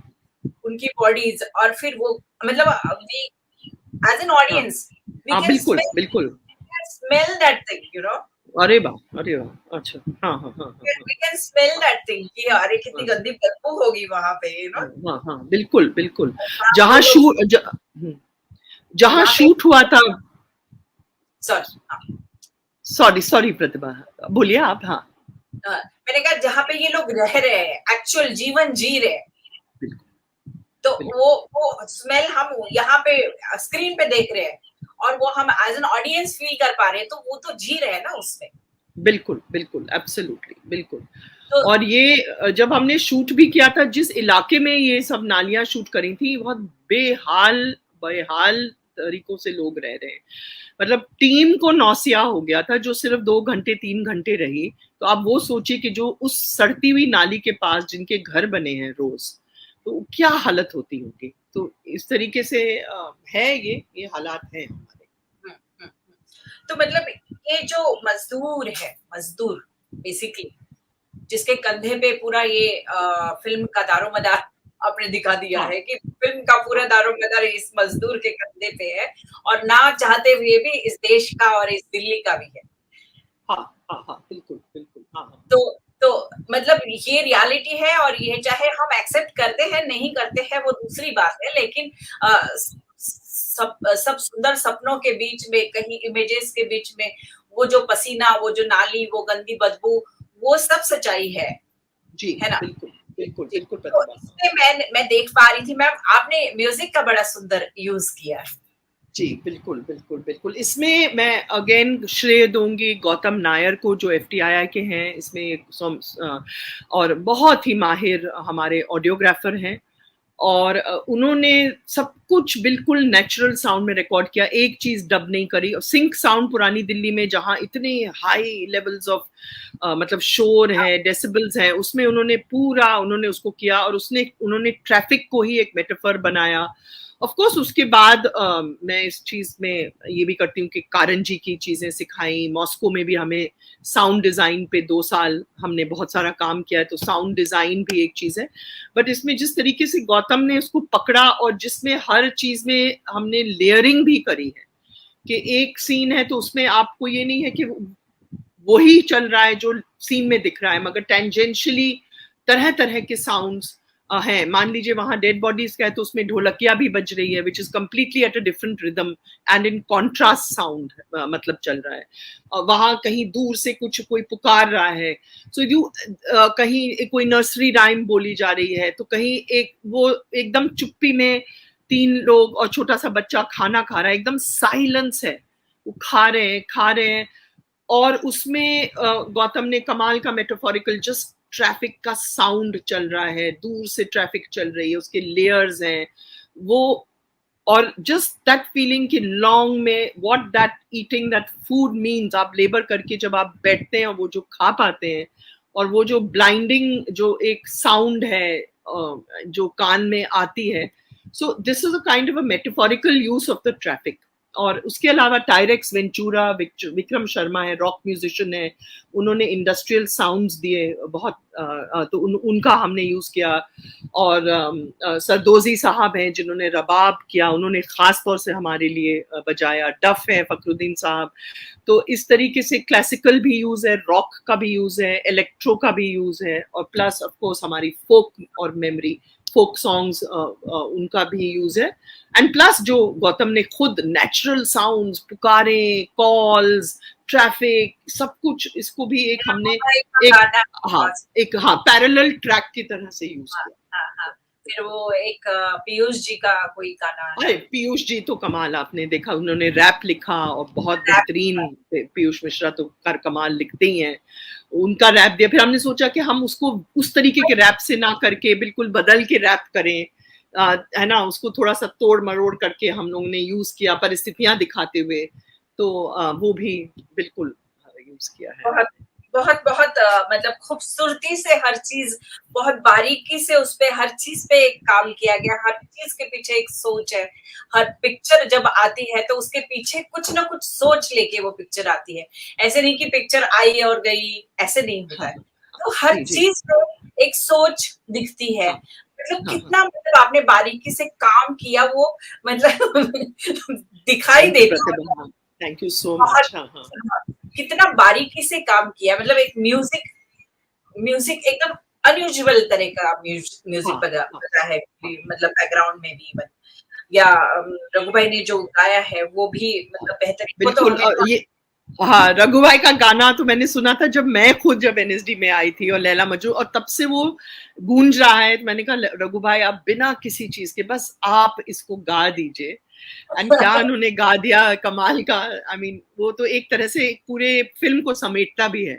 उनकी बॉडीज, और फिर वो मतलब एज एन ऑडियंस बिल्कुल smell that thing, you know. अरे वाह, अच्छा। हाँ। We can smell that thing कि अरे कितनी गंदी बदबू होगी वहां पे, यू नो। हाँ, बिल्कुल। जहाँ शूट हुआ था। सॉरी प्रतिभा, बोलिए आप। हाँ, मैंने कहा जहाँ पे ये लोग रह रहे हैं, एक्चुअल जीवन जी रहे हैं, तो वो स्मेल हम यहाँ पे स्क्रीन पे देख रहे हैं, और वो हम एज एन ऑडियंस फील कर पा रहे हैं, तो वो तो जी रहे हैं ना उसमें। बिल्कुल एब्सोल्युटली, बिल्कुल। तो और ये जब हमने शूट भी किया था, जिस इलाके में ये सब नालियां शूट करी थी, बहुत बेहाल तरीकों से लोग रह रहे हैं। मतलब टीम को नौसिया हो गया था, जो सिर्फ 2 घंटे 3 घंटे रही। तो आप वो सोचिए कि जो उस सड़ती हुई नाली के पास जिनके घर बने हैं रोज, तो क्या हालत होती होगी। तो इस तरीके से है ये हालात हैं हमारे। तो मतलब ये जो मजदूर बेसिकली जिसके कंधे पे पूरा ये फिल्म का दारोमदार आपने दिखा दिया है कि फिल्म का पूरा दारोमदार इस मजदूर के कंधे पे है, और ना चाहते हुए भी इस देश का और इस दिल्ली का भी है। बिल्कुल बिल्कुल। हाँ। तो मतलब ये रियलिटी है, और ये चाहे हम एक्सेप्ट करते हैं नहीं करते हैं वो दूसरी बात है, लेकिन सब सुंदर सपनों के बीच में, कहीं इमेजेस के बीच में, वो जो पसीना, वो जो नाली, वो गंदी बदबू, वो सब सच्चाई है जी, है ना? बिल्कुल बिल्कुल बिल्कुल तो प्रतिभा। इसमें मैं देख पा रही थी मैम, आपने म्यूजिक का बड़ा सुंदर यूज किया है। जी बिल्कुल बिल्कुल बिल्कुल। इसमें मैं अगेन श्रेय दूंगी गौतम नायर को, जो FTII के हैं इसमें, और बहुत ही माहिर हमारे ऑडियोग्राफर हैं, और उन्होंने सब कुछ बिल्कुल नेचुरल साउंड में रिकॉर्ड किया, एक चीज डब नहीं करी। और सिंक साउंड पुरानी दिल्ली में जहाँ इतने हाई लेवल्स ऑफ मतलब शोर है, डेसिबल्स हैं, उसमें उन्होंने उसको किया, और उन्होंने ट्रैफिक को ही एक मेटाफर बनाया। ऑफ कोर्स उसके बाद मैं इस चीज में ये भी करती हूँ कि कारंजी की चीजें सिखाई। मॉस्को में भी हमें साउंड डिजाइन पे 2 साल हमने बहुत सारा काम किया है, तो साउंड डिजाइन भी एक चीज है। बट इसमें जिस तरीके से गौतम ने उसको पकड़ा, और जिसमें हर चीज में हमने लेयरिंग भी करी है, कि एक सीन है तो उसमें आपको ये नहीं है कि वही चल रहा है जो सीन में दिख रहा है, मगर टेंजेंशियली तरह तरह के साउंड्स हैं। मान लीजिए वहां डेड बॉडीज का है तो उसमें ढोलकिया भी बज रही है, which is completely at a different rhythm and in contrast sound मतलब चल रहा है। वहां कहीं दूर से कोई पुकार रहा है, सो कहीं कोई नर्सरी राइम बोली जा रही है, तो कहीं वो एकदम चुप्पी में 3 लोग और छोटा सा बच्चा खाना खा रहा है, एकदम साइलेंस है, वो खा रहे हैं। और उसमें गौतम ने कमाल का मेटाफोरिकल, जस्ट ट्रैफिक का साउंड चल रहा है, दूर से ट्रैफिक चल रही है, उसके लेयर्स हैं वो, और जस्ट दैट फीलिंग कि लॉन्ग में what that eating that food means. आप लेबर करके जब आप बैठते हैं और वो जो खा पाते हैं, और वो जो ब्लाइंडिंग जो एक साउंड है जो कान में आती है, so this is a kind of a metaphorical use of the traffic. और उसके अलावा टायरेक्स वेंचुरा, विक्रम शर्मा है, रॉक म्यूजिशियन है, उन्होंने इंडस्ट्रियल साउंड्स दिए बहुत, तो उनका हमने यूज किया। और सरदोजी साहब हैं जिन्होंने रबाब किया, उन्होंने खास तौर से हमारे लिए बजाया। डफ है फखरुद्दीन साहब। तो इस तरीके से क्लासिकल भी यूज है, रॉक का भी यूज है, इलेक्ट्रो का भी यूज है, और प्लस ऑफ कोर्स हमारी फोक और मेमोरी फोक सॉन्ग्स उनका भी यूज है। एंड प्लस जो गौतम ने खुद नेचुरल साउंड्स, पुकारें, कॉल्स, ट्रैफिक, सब कुछ, इसको भी एक हमने एक पैरेलल ट्रैक की तरह से यूज किया। फिर वो एक पीयूष जी का कोई गाना, अरे पीयूष जी तो कमाल, आपने देखा उन्होंने रैप लिखा, और बहुत बेहतरीन, पीयूष मिश्रा तो कर कमाल लिखते ही हैं, उनका रैप दिया। फिर हमने सोचा कि हम उसको उस तरीके के रैप से ना करके बिल्कुल बदल के रैप करें, है ना, उसको थोड़ा सा तोड़ मरोड़ करके हम लोगों ने यूज किया, परिस्थितियां दिखाते हुए। तो वो भी बिल्कुल यूज किया है। बहुत मतलब खूबसूरती से हर चीज, बहुत बारीकी से उस पे हर चीज पे काम किया गया, हर चीज के पीछे एक सोच है। हर पिक्चर जब आती है तो उसके पीछे कुछ ना कुछ सोच लेके वो पिक्चर आती है, ऐसे नहीं कि पिक्चर आई और गई, ऐसे नहीं होता है। तो हर चीज पे एक सोच दिखती है, मतलब कितना मतलब आपने बारीकी से काम किया, वो मतलब दिखाई देता है। Thank you so much. कितना बारीकी से काम किया, मतलब एक म्यूजिक एकदम अनयूजुअल तरह का म्यूजिक बजा है, मतलब बैकग्राउंड में भी, या रघु भाई ने जो गाया है वो भी मतलब बेहतरीन। बिल्कुल। ये हाँ, रघु भाई का गाना तो मैंने सुना था जब NSD में आई थी, और लैला मजनू, और तब से वो गूंज रहा है। तो मैंने कहा रघु भाई आप बिना किसी चीज के बस आप इसको गा दीजिए, एंड क्या उन्होंने गा दिया, कमाल का। आई मीन वो तो एक तरह से पूरे फिल्म को समेटता भी है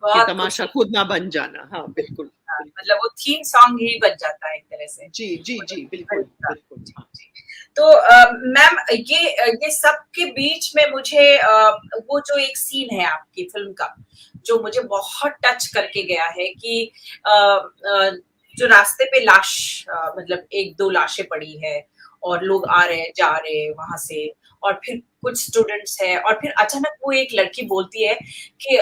कि तमाशा खुद ना बन जाना। हाँ बिल्कुल, मतलब वो थीम सॉन्ग ही बन जाता है एक तरह से। जी जी जी बिल्कुल बिल्कुल। तो मैम ये सब के बीच में मुझे वो जो एक सीन है आपकी फिल्म का जो मुझे बहुत टच करके गया है, कि जो रास्ते पे लाश, मतलब 1-2 लाशें पड़ी है और लोग आ रहे हैं जा रहे हैं वहां से, और फिर कुछ स्टूडेंट्स है, और फिर अचानक वो एक लड़की बोलती है कि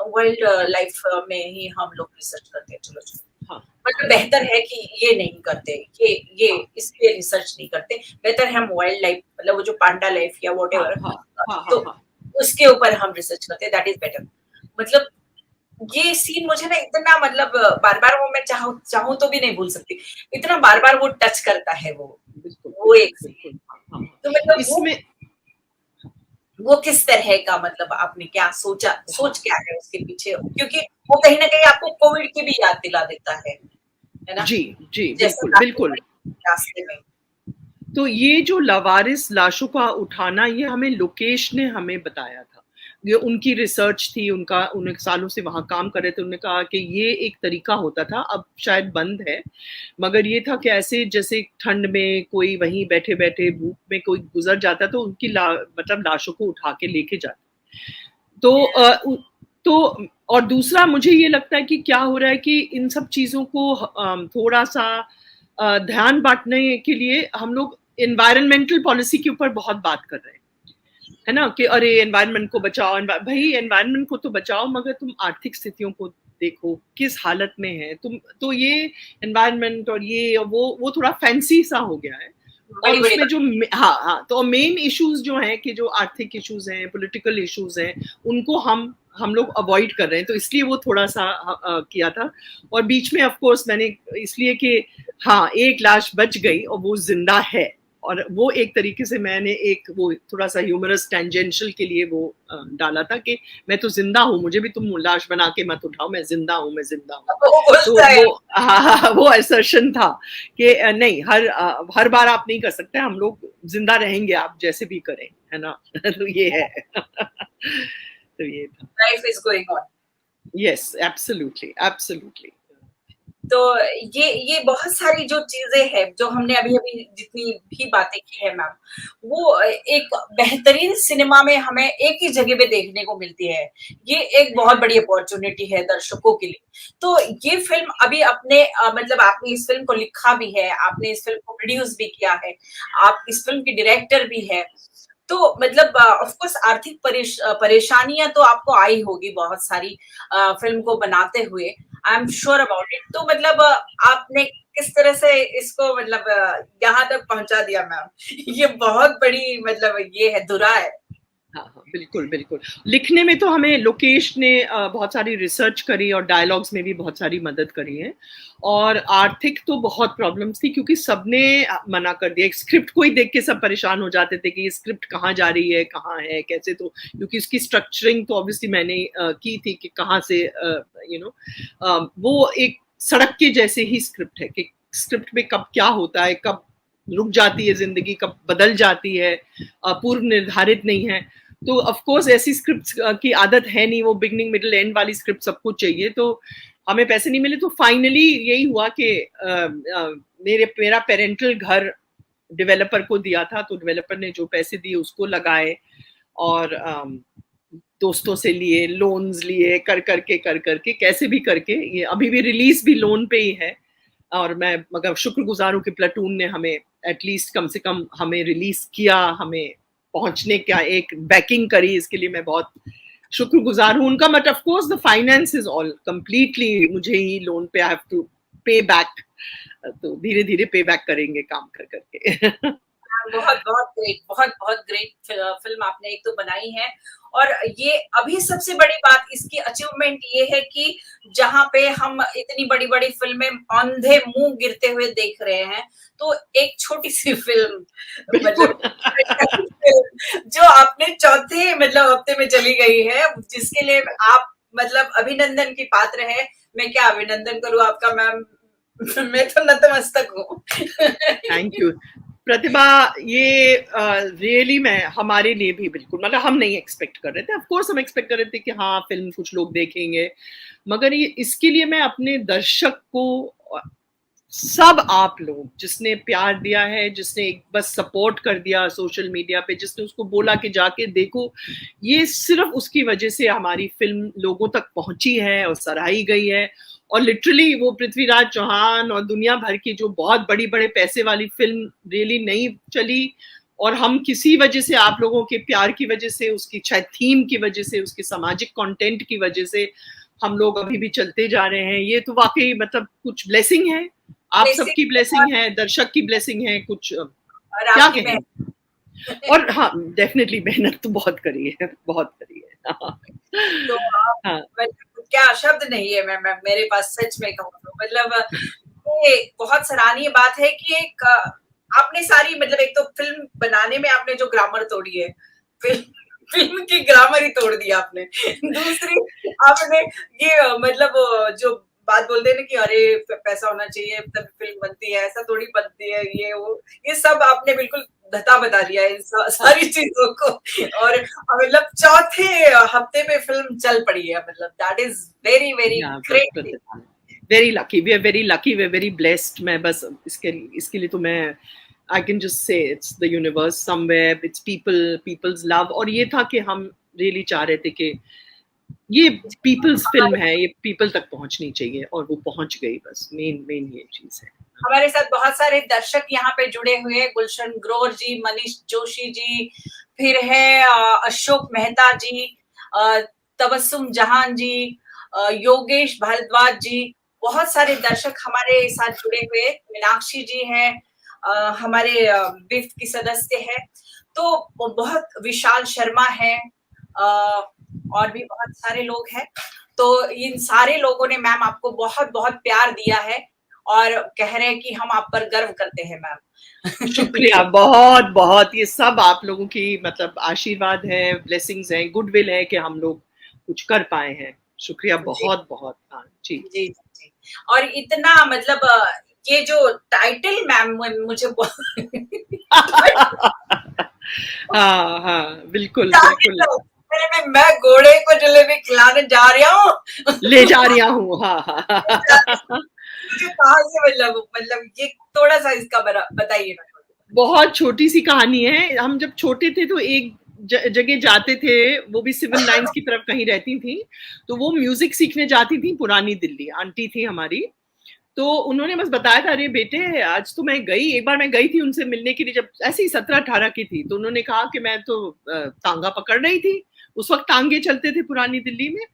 वाइल्ड लाइफ में ही हम लोग रिसर्च करते हैं, चलो मतलब बेहतर है कि ये नहीं करते, ये इस पे रिसर्च नहीं करते, बेहतर है हम वाइल्ड लाइफ, मतलब वो जो पांडा लाइफ या व्हाटएवर, तो उसके ऊपर हम रिसर्च करते हैं, दैट इज बेटर। मतलब ये सीन मुझे ना इतना मतलब बार बार वो मैं चाहूं तो भी नहीं भूल सकती, इतना बार बार वो टच करता है वो एक सीन। तो मतलब इसमें वो किस तरह का, मतलब आपने क्या सोच क्या है उसके पीछे, क्योंकि वो कहीं ना कहीं आपको कोविड की भी याद दिला देता है ना? जी जी, जैसे बिल्कुल बिल्कुल। रास्ते में तो ये जो लावारिस लाशों का उठाना, ये हमें लोकेश ने हमें बताया था, ये उनकी रिसर्च थी, उन सालों से वहां काम कर रहे थे। उन्होंने कहा कि ये एक तरीका होता था, अब शायद बंद है, मगर ये था कि ऐसे जैसे ठंड में कोई वहीं बैठे बैठे धूप में कोई गुजर जाता तो उनकी मतलब लाशों को उठा के लेके जाते। तो और दूसरा मुझे ये लगता है कि क्या हो रहा है कि इन सब चीजों को थोड़ा सा ध्यान बांटने के लिए हम लोग एनवायरमेंटल पॉलिसी के ऊपर बहुत बात कर रहे हैं, है ना, कि अरे एनवायरनमेंट को बचाओ। भाई एनवायरनमेंट को तो बचाओ, मगर तुम आर्थिक स्थितियों को देखो किस हालत में है तुम। तो ये एनवायरनमेंट और ये वो थोड़ा फैंसी सा हो गया है। और उसमें जो तो मेन इश्यूज जो हैं कि जो आर्थिक इश्यूज हैं, पॉलिटिकल इश्यूज हैं, उनको हम लोग अवॉइड कर रहे हैं, तो इसलिए वो थोड़ा सा किया था। और बीच में ऑफ कोर्स मैंने इसलिए कि एक लाश बच गई और वो जिंदा है, और वो एक तरीके से मैंने एक वो थोड़ा सा ह्यूमरस टेंजेंशियल के लिए वो डाला था कि मैं तो जिंदा हूँ, मुझे भी तुम लाश बना के मत उठाओ, मैं जिंदा हूँ, मैं जिंदा हूँ। तो वो असर्शन था कि नहीं, हर बार आप नहीं कर सकते, हम लोग जिंदा रहेंगे आप जैसे भी करें, है ना। तो ये है। तो ये था, life is going on. Yes, absolutely absolutely. तो ये बहुत सारी जो चीजें हैं जो हमने अभी जितनी भी बातें की है मैम, वो एक बेहतरीन सिनेमा में हमें एक ही जगह पे देखने को मिलती है। ये एक बहुत बड़ी अपॉर्चुनिटी है दर्शकों के लिए। तो ये फिल्म अभी अपने मतलब आपने इस फिल्म को लिखा भी है, आपने इस फिल्म को प्रोड्यूस भी किया है, आप इस फिल्म की डायरेक्टर भी है, तो मतलब ऑफ कोर्स आर्थिक परेशानियां तो आपको आई होगी बहुत सारी फिल्म को बनाते हुए, I am sure about it. तो मतलब आपने किस तरह से इसको मतलब यहाँ तक पहुंचा दिया मैम? ये बहुत बड़ी मतलब ये है धुरा है। हाँ, बिल्कुल बिल्कुल। लिखने में तो हमें लोकेश ने बहुत सारी रिसर्च करी और डायलॉग्स में भी बहुत सारी मदद करी है। और आर्थिक तो बहुत प्रॉब्लम्स थी क्योंकि सबने मना कर दिया। स्क्रिप्ट को ही देख के सब परेशान हो जाते थे कि ये स्क्रिप्ट कहाँ जा रही है, कहाँ है, कैसे। तो क्योंकि इसकी स्ट्रक्चरिंग तो ऑब्वियसली मैंने की थी कि कहाँ से वो एक सड़क के जैसे ही स्क्रिप्ट है कि स्क्रिप्ट में कब क्या होता है, कब रुक जाती है जिंदगी, कब बदल जाती है, पूर्व निर्धारित नहीं है। तो ऑफ कोर्स ऐसी स्क्रिप्ट की आदत है नहीं, वो बिगनिंग मिडिल एंड वाली स्क्रिप्ट सबको चाहिए। तो हमें पैसे नहीं मिले, तो फाइनली यही हुआ कि मेरा पेरेंटल घर डेवलपर को दिया था, तो डेवलपर ने जो पैसे दिए उसको लगाए और दोस्तों से लिए, लोन्स लिए, कर करके कैसे भी करके ये अभी भी रिलीज भी लोन पे ही है। और मैं मगर शुक्रगुजार हूँ कि प्लाटून ने हमें एटलीस्ट कम से कम हमें रिलीज किया, हमें पहुंचने का एक बैकिंग करी, इसके लिए मैं बहुत शुक्रगुजार हूँ उनका। But of course the finance is all completely मुझे ही लोन पे आई हैव टू पे बैक। तो धीरे धीरे पे बैक करेंगे काम कर करके। बहुत बहुत ग्रेट फिल्म आपने एक तो बनाई है। और ये अभी सबसे बड़ी बात इसकी अचीवमेंट ये है कि जहां पे हम इतनी बड़ी बड़ी फिल्में औंधे मुंह गिरते हुए देख रहे हैं, तो एक छोटी सी फिल्म मतलब जो आपने चौथे मतलब हफ्ते में चली गई है, जिसके लिए आप मतलब अभिनंदन की पात्र है। मैं क्या अभिनंदन करूं आपका मैम, मैं तो नतमस्तक हूँ। थैंक यू प्रतिभा। ये रियली मैं हमारे लिए भी बिल्कुल मतलब हम नहीं एक्सपेक्ट कर रहे थे। ऑफ कोर्स हम एक्सपेक्ट कर रहे थे कि हाँ फिल्म कुछ लोग देखेंगे, मगर ये इसके लिए मैं अपने दर्शक को, सब आप लोग जिसने प्यार दिया है, जिसने बस सपोर्ट कर दिया सोशल मीडिया पे, जिसने उसको बोला कि जाके देखो, ये सिर्फ उसकी वजह से हमारी फिल्म लोगों तक पहुंची है और सराही गई है। और लिटरली वो पृथ्वीराज चौहान और दुनिया भर की जो बहुत बड़ी बड़े पैसे वाली फिल्म रियली नहीं चली, और हम किसी वजह से, आप लोगों के प्यार की वजह से, उसकी शायद थीम की वजह से, उसके सामाजिक कंटेंट की वजह से हम लोग अभी भी चलते जा रहे हैं। ये तो वाकई मतलब कुछ ब्लेसिंग है, आप सबकी ब्लेसिंग है, दर्शक की ब्लेसिंग है, कुछ क्या कहें। और हाँ, डेफिनेटली मेहनत तो बहुत करी है, बहुत करी है। तो हाँ। क्या शब्द नहीं है मैं मेरे पास सच में कहूँ तो, मतलब ये बहुत सराहनीय बात है कि एक आपने सारी, मतलब एक तो फिल्म बनाने में आपने जो ग्रामर तोड़ी है, फिल्म की ग्रामर ही तोड़ दिया आपने। दूसरी आपने ये मतलब जो बात बोलते हैं ना कि अरे पैसा होना चाहिए तब फिल्म बनती है, ऐसा थोड़ी बनती है, ये वो, ये सब आपने बिल्कुल धता बता दिया इन सारी चीजों को। और मतलब चौथे हफ्ते में फिल्म चल पड़ी है, मतलब that is very very great. Very lucky, we are very lucky, we are very blessed. मैं बस इसके लिए तो मैं I can just say it's the universe somewhere, it's people's love। और ये था कि हम really चाह रहे थे कि ये people's फिल्म है, ये people तक पहुंचनी चाहिए, और वो पहुंच गई। बस मेन ये चीज है। हमारे साथ बहुत सारे दर्शक यहाँ पे जुड़े हुए हैं, गुलशन ग्रोवर जी, मनीष जोशी जी, फिर है अशोक मेहता जी, तबस्सुम जहान जी, योगेश भारद्वाज जी, बहुत सारे दर्शक हमारे साथ जुड़े हुए। मीनाक्षी जी हैं, हमारे बिफ्ट की सदस्य है, तो बहुत विशाल शर्मा है, और भी बहुत सारे लोग हैं। तो इन सारे लोगों ने मैम आपको बहुत बहुत प्यार दिया है और कह रहे हैं कि हम आप पर गर्व करते हैं मैम। शुक्रिया बहुत बहुत, ये सब आप लोगों की मतलब आशीर्वाद है, ब्लेसिंग्स हैं, गुडविल है कि हम लोग कुछ कर पाए हैं। शुक्रिया बहुत बहुत। हाँ जी जी जी। और इतना मतलब ये जो टाइटल मैम मुझे हाँ बिल्कुल बिल्कुल। मैं घोड़े को जलेबी खिलाने जा रहा हूँ, ले जा रहा हूँ। हाँ मुझे कहाँ से मतलब ये थोड़ा सा इसका बताइए ना। बहुत छोटी सी कहानी है। हम जब छोटे थे तो एक जगह जाते थे, वो भी सिविल लाइंस की तरफ कहीं रहती थी, तो वो म्यूजिक सीखने जाती थी पुरानी दिल्ली। आंटी थी हमारी, तो उन्होंने बस बताया था, अरे बेटे आज तो मैं गई, एक बार मैं गई थी उनसे मिलने के लिए, जब ऐसे ही 17-18 की थी। तो उन्होंने कहा कि मैं तो तांगा पकड़ रही थी, उस वक्त तांगे चलते थे पुरानी दिल्ली में,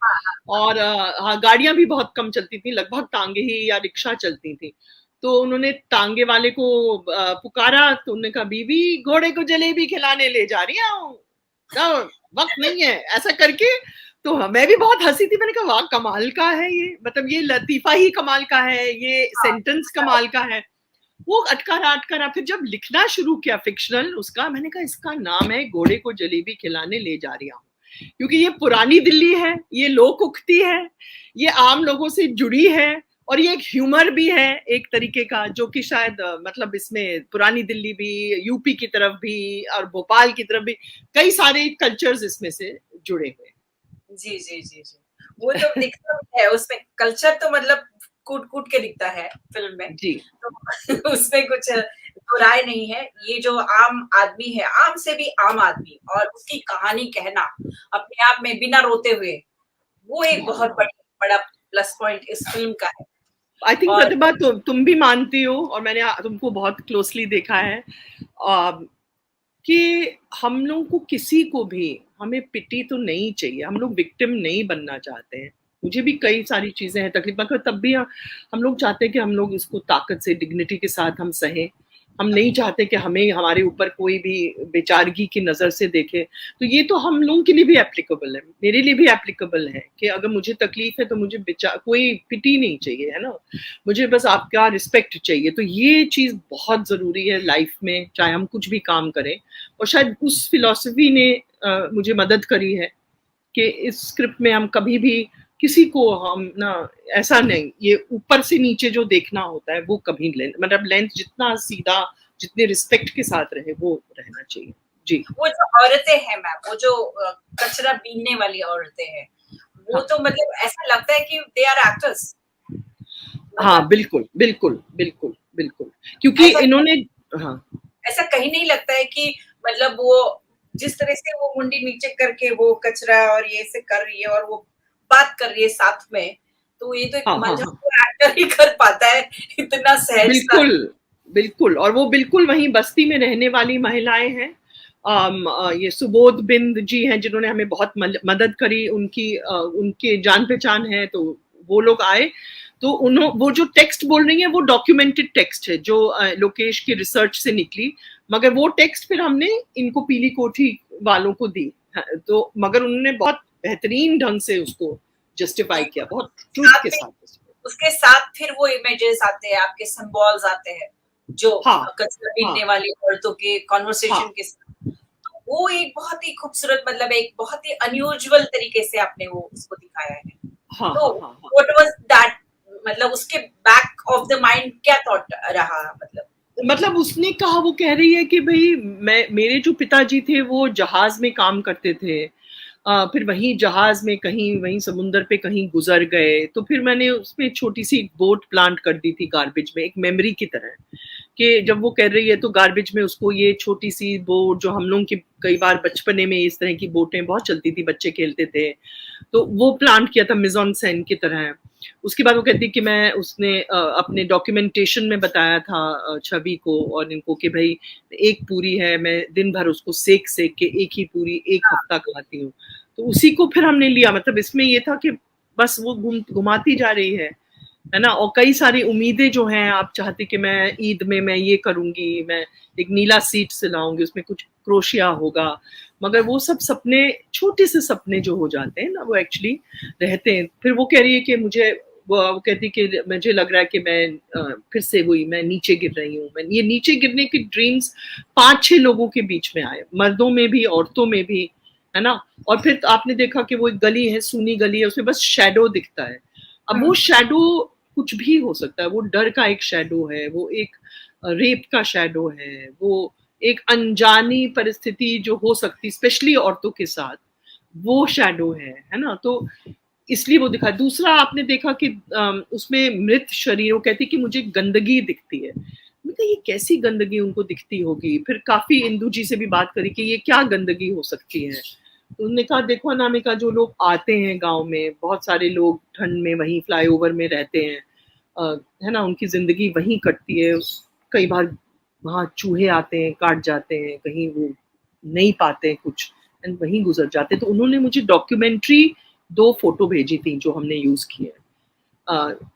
और हाँ गाड़ियां भी बहुत कम चलती थी, लगभग तांगे ही या रिक्शा चलती थी। तो उन्होंने तांगे वाले को पुकारा, तो उन्होंने कहा बीबी घोड़े को जलेबी खिलाने ले जा रही हूँ, वक्त नहीं है, ऐसा करके। तो मैं भी बहुत हंसी थी, मैंने कहा वाह कमाल का है ये, मतलब ये लतीफा ही कमाल का है, ये सेंटेंस कमाल का है। वो अटकारा फिर जब लिखना शुरू किया फिक्शनल उसका, मैंने कहा इसका नाम है घोड़े को जलेबी खिलाने ले जा रही हूँ, क्योंकि ये पुरानी दिल्ली है, ये लोक उक्ति है, ये आम लोगों से जुड़ी है, और ये एक ह्यूमर भी है एक तरीके का, जो कि शायद मतलब इसमें पुरानी दिल्ली भी, यूपी की तरफ भी और भोपाल की तरफ भी कई सारे कल्चर्स इसमें से जुड़े हुए। जी जी जी जी, वो तो दिखता है उसमें, कल्चर तो मतलब कूट कूट के दिखता है फिल्म में जी। तो उसमें कुछ तो राय नहीं है। ये जो आम आदमी है, आम से भी आम आदमी, और उसकी कहानी कहना अपने आप में बिना रोते हुए, वो एक बहुत बड़ा प्लस पॉइंट इस फिल्म का है। आई थिंक प्रतिभा तुम भी मानती हो, और मैंने तुमको बहुत क्लोजली देखा है कि हम लोगों को किसी को भी, हमें पिटी तो नहीं चाहिए, हम लोग विक्टिम नहीं बनना चाहते हैं। मुझे भी कई सारी चीजें हैं तकलीफ, तब भी हम लोग चाहते हैं कि हम लोग इसको ताकत से, डिग्निटी के साथ हम सहें। हम नहीं चाहते कि हमें हमारे ऊपर कोई भी बेचारगी की नजर से देखे। तो ये तो हम लोगों के लिए भी एप्लीकेबल है, मेरे लिए भी एप्लीकेबल है कि अगर मुझे तकलीफ है तो मुझे कोई पिटी नहीं चाहिए, है ना, मुझे बस आपका रिस्पेक्ट चाहिए। तो ये चीज बहुत जरूरी है लाइफ में, चाहे हम कुछ भी काम करें। और शायद उस फिलॉसफी ने मुझे मदद करी है कि इस स्क्रिप्ट में हम कभी भी किसी को हम ना, ऐसा नहीं, ये ऊपर से नीचे जो देखना होता है वो कभी मतलब लेंथ जितना सीधा, जितने रिस्पेक्ट के साथ रहे वो रहना चाहिए। जी, वो जो औरतें हैं मैम, वो जो कचरा बीनने वाली औरतें हैं, वो तो मतलब ऐसा लगता है कि दे आर एक्टर्स। हाँ बिल्कुल बिल्कुल बिल्कुल बिल्कुल, क्योंकि इन्होंने, हाँ ऐसा कहीं नहीं लगता है कि मतलब वो जिस तरह से वो मुंडी नीचे करके वो कचरा और ये से कर रही है और वो बात कर रही है साथ में, तो ये तो एक एक्टर ही कर पाता है इतना सहज। बिल्कुल बिल्कुल, और वो बिल्कुल वहीं बस्ती में रहने वाली महिलाएं हैं। ये सुबोध बिंद जी हैं जिन्होंने हमें बहुत मदद करी, उनके जान पहचान है, तो वो लोग आए। तो वो जो टेक्स्ट बोल रही है वो डॉक्यूमेंटेड टेक्स्ट है, जो लोकेश की रिसर्च से निकली। मगर वो टेक्स्ट फिर हमने इनको पीली कोठी वालों को दी। हाँ, तो मगर उन्होंने बहुत बेहतरीन ढंग से उसको जस्टिफाई किया, बहुत ट्रूथ के साथ। उसके साथ फिर वो इमेजेस आते हैं, आपके सिंबल्स आते हैं जो कचरा पीटने वाली औरतों के कॉन्वर्सेशन के साथ। तो वो एक बहुत ही खूबसूरत, मतलब एक बहुत ही अनयूजुअल तरीके से आपने वो उसको दिखाया है। तो व्हाट वाज दैट, मतलब उसके बैक ऑफ द माइंड क्या थॉट रहा? मतलब उसने कहा, वो कह रही है कि भाई मेरे जो पिताजी थे वो जहाज में काम करते थे, फिर वहीं जहाज में कहीं वहीं समुंदर पे कहीं गुजर गए, तो फिर मैंने उसमें छोटी सी बोट प्लांट कर दी थी गार्बेज में, एक मेमोरी की तरह, कि जब वो कर रही है तो गार्बेज में उसको ये छोटी सी बोट, जो हम लोगों की कई बार बचपने में इस तरह की बोटें बहुत चलती थी, बच्चे खेलते थे, तो वो प्लांट किया था मिज़ॉन सेन की तरह। उसके बाद वो कहती कि मैं उसने अपने डॉक्यूमेंटेशन में बताया था छवि को और इनको कि भाई एक पूरी है, मैं दिन भर उसको सेक सेक के एक ही पूरी एक हफ्ता खाती हूँ। तो उसी को फिर हमने लिया, मतलब इसमें ये था कि बस वो घुमाती जा रही है ना, और कई सारी उम्मीदें जो हैं, आप चाहती कि मैं ईद में मैं ये करूंगी, मैं एक नीला सीट सिलाऊंगी, उसमें कुछ क्रोशिया होगा, मगर वो सब सपने, छोटे से सपने जो हो जाते हैं ना, वो एक्चुअली रहते हैं। फिर वो कह रही है कि वो कहती कि मुझे लग रहा है कि मैं फिर से वही मैं नीचे गिर रही हूँ। मैं ये नीचे गिरने के ड्रीम्स 5-6 लोगों के बीच में आए, मर्दों में भी औरतों में भी, है ना। और फिर आपने देखा कि वो एक गली है, सूनी गली है, उसमें बस शैडो दिखता है। अब वो शैडो कुछ भी हो सकता है, वो डर का एक शैडो है, वो एक रेप का शैडो है, वो एक अनजानी परिस्थिति जो हो सकती स्पेशली औरतों के साथ, वो शैडो है ना। तो इसलिए वो दिखा। दूसरा आपने देखा कि उसमें मृत शरीरों, कहती कि मुझे गंदगी दिखती है। मतलब ये कैसी गंदगी उनको दिखती होगी। फिर काफी इंदु जी से भी बात करी कि ये क्या गंदगी हो सकती है। तो उन्होंने कहा देखो अनामिका, जो लोग आते हैं गांव में, बहुत सारे लोग ठंड में वहीं फ्लाईओवर में रहते हैं, है ना, उनकी जिंदगी वहीं कटती है। कई बार वहाँ चूहे आते हैं, काट जाते हैं, कहीं वो नहीं पाते कुछ, एंड वहीं गुजर जाते। तो उन्होंने मुझे डॉक्यूमेंट्री 2 फोटो भेजी थी जो हमने यूज की है,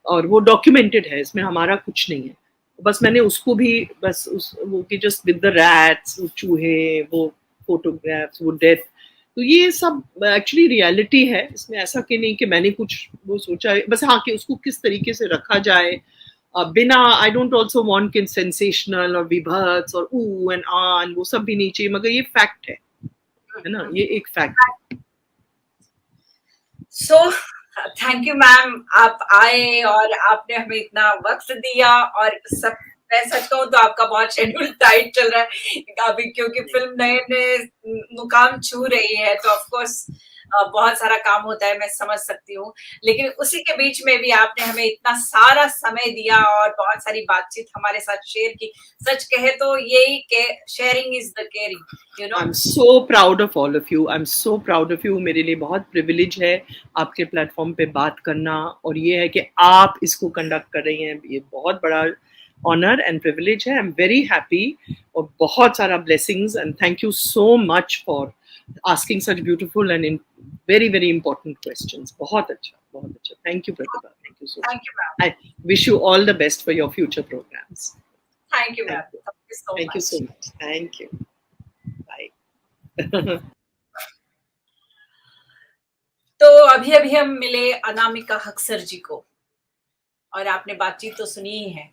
और वो डॉक्यूमेंटेड है, इसमें हमारा कुछ नहीं है। बस मैंने उसको भी बस वो कि जस्ट विद द रैट्स, वो चूहे, वो फोटोग्राफ्स, वो डेथ, तो ये सब एक्चुअली रियलिटी है। इसमें ऐसा कि नहीं कि मैंने कुछ वो सोचा है, बस हाँ कि उसको किस तरीके से रखा जाए बिना, आई डोंट ऑल्सो वांट कि सेंसेशनल और विभत्स और ऊ एंड आन, वो सब भी नहीं चाहिए, मगर ये फैक्ट है ना, ये एक फैक्ट है। सो थैंक यू मैम, आप आए और आपने हमें इतना वक्त दिया। और सब, मैं सच कहूँ तो आपका बहुत शेड्यूल टाइट चल रहा है अभी, क्योंकि फिल्म नए नए मुकाम छू रही है, तो ऑफ कोर्स बहुत सारा काम होता है, मैं समझ सकती हूँ। लेकिन उसी के बीच में भी आपने हमें इतना सारा समय दिया और बहुत सारी बातचीत हमारे साथ शेयर की। सच कहे तो यही के sharing is the caring, you know. I am so proud of all of you, I am so proud of you. मेरे लिए बहुत प्रिविलेज है आपके प्लेटफॉर्म पे बात करना, और ये है कि आप इसको कंडक्ट कर रही हैं, ये बहुत बड़ा ऑनर एंड प्रिविलेज है। आई एम वेरी हैप्पी, और बहुत सारा blessings, and thank you so much for asking such beautiful and very very important questions. बहुत अच्छा। Thank you Pratibha, thank you so much. Thank you ma'am. I wish you all the best for your future programs. Thank you ma'am. Thank you so much. Thank you. Bye. तो अभी हम मिले अनामिका हक्सर जी को, और आपने बातचीत तो सुनी ही है।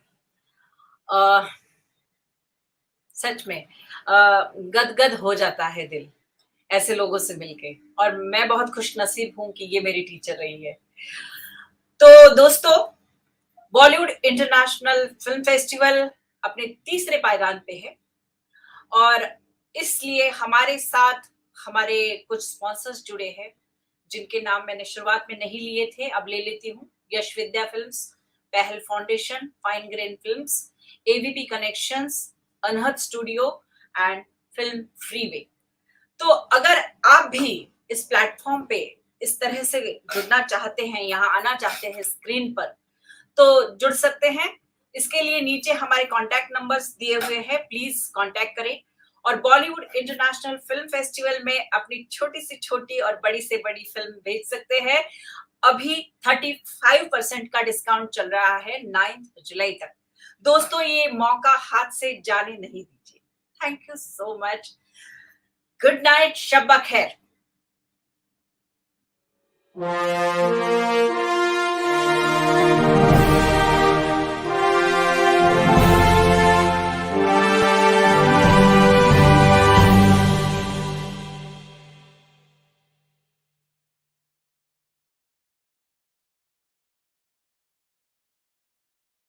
सच में गदगद हो जाता है दिल ऐसे लोगों से मिलके, और मैं बहुत खुश नसीब हूं कि ये मेरी टीचर रही है। तो दोस्तों, बॉलीवुड इंटरनेशनल फिल्म फेस्टिवल अपने तीसरे पायदान पे है, और इसलिए हमारे साथ हमारे कुछ स्पॉन्सर्स जुड़े हैं जिनके नाम मैंने शुरुआत में नहीं लिए थे, अब ले लेती हूँ। Yash Vidya Films, Pahal Foundation, Fine Grain Films, AVP Connections, Anhad Studio and Film Freeway. तो अगर आप भी इस प्लेटफॉर्म पे इस तरह से जुड़ना चाहते हैं, यहाँ आना चाहते हैं स्क्रीन पर, तो जुड़ सकते हैं। इसके लिए नीचे हमारे कांटेक्ट नंबर्स दिए हुए हैं, प्लीज कांटेक्ट करें। और बॉलीवुड इंटरनेशनल फिल्म फेस्टिवल में अपनी छोटी से छोटी और बड़ी से बड़ी फिल्म भेज सकते हैं। अभी 35% का डिस्काउंट चल रहा है 9 जुलाई तक। दोस्तों, ये मौका हाथ से जाने नहीं दीजिए। Thank you so much. Good night. Shabba khair.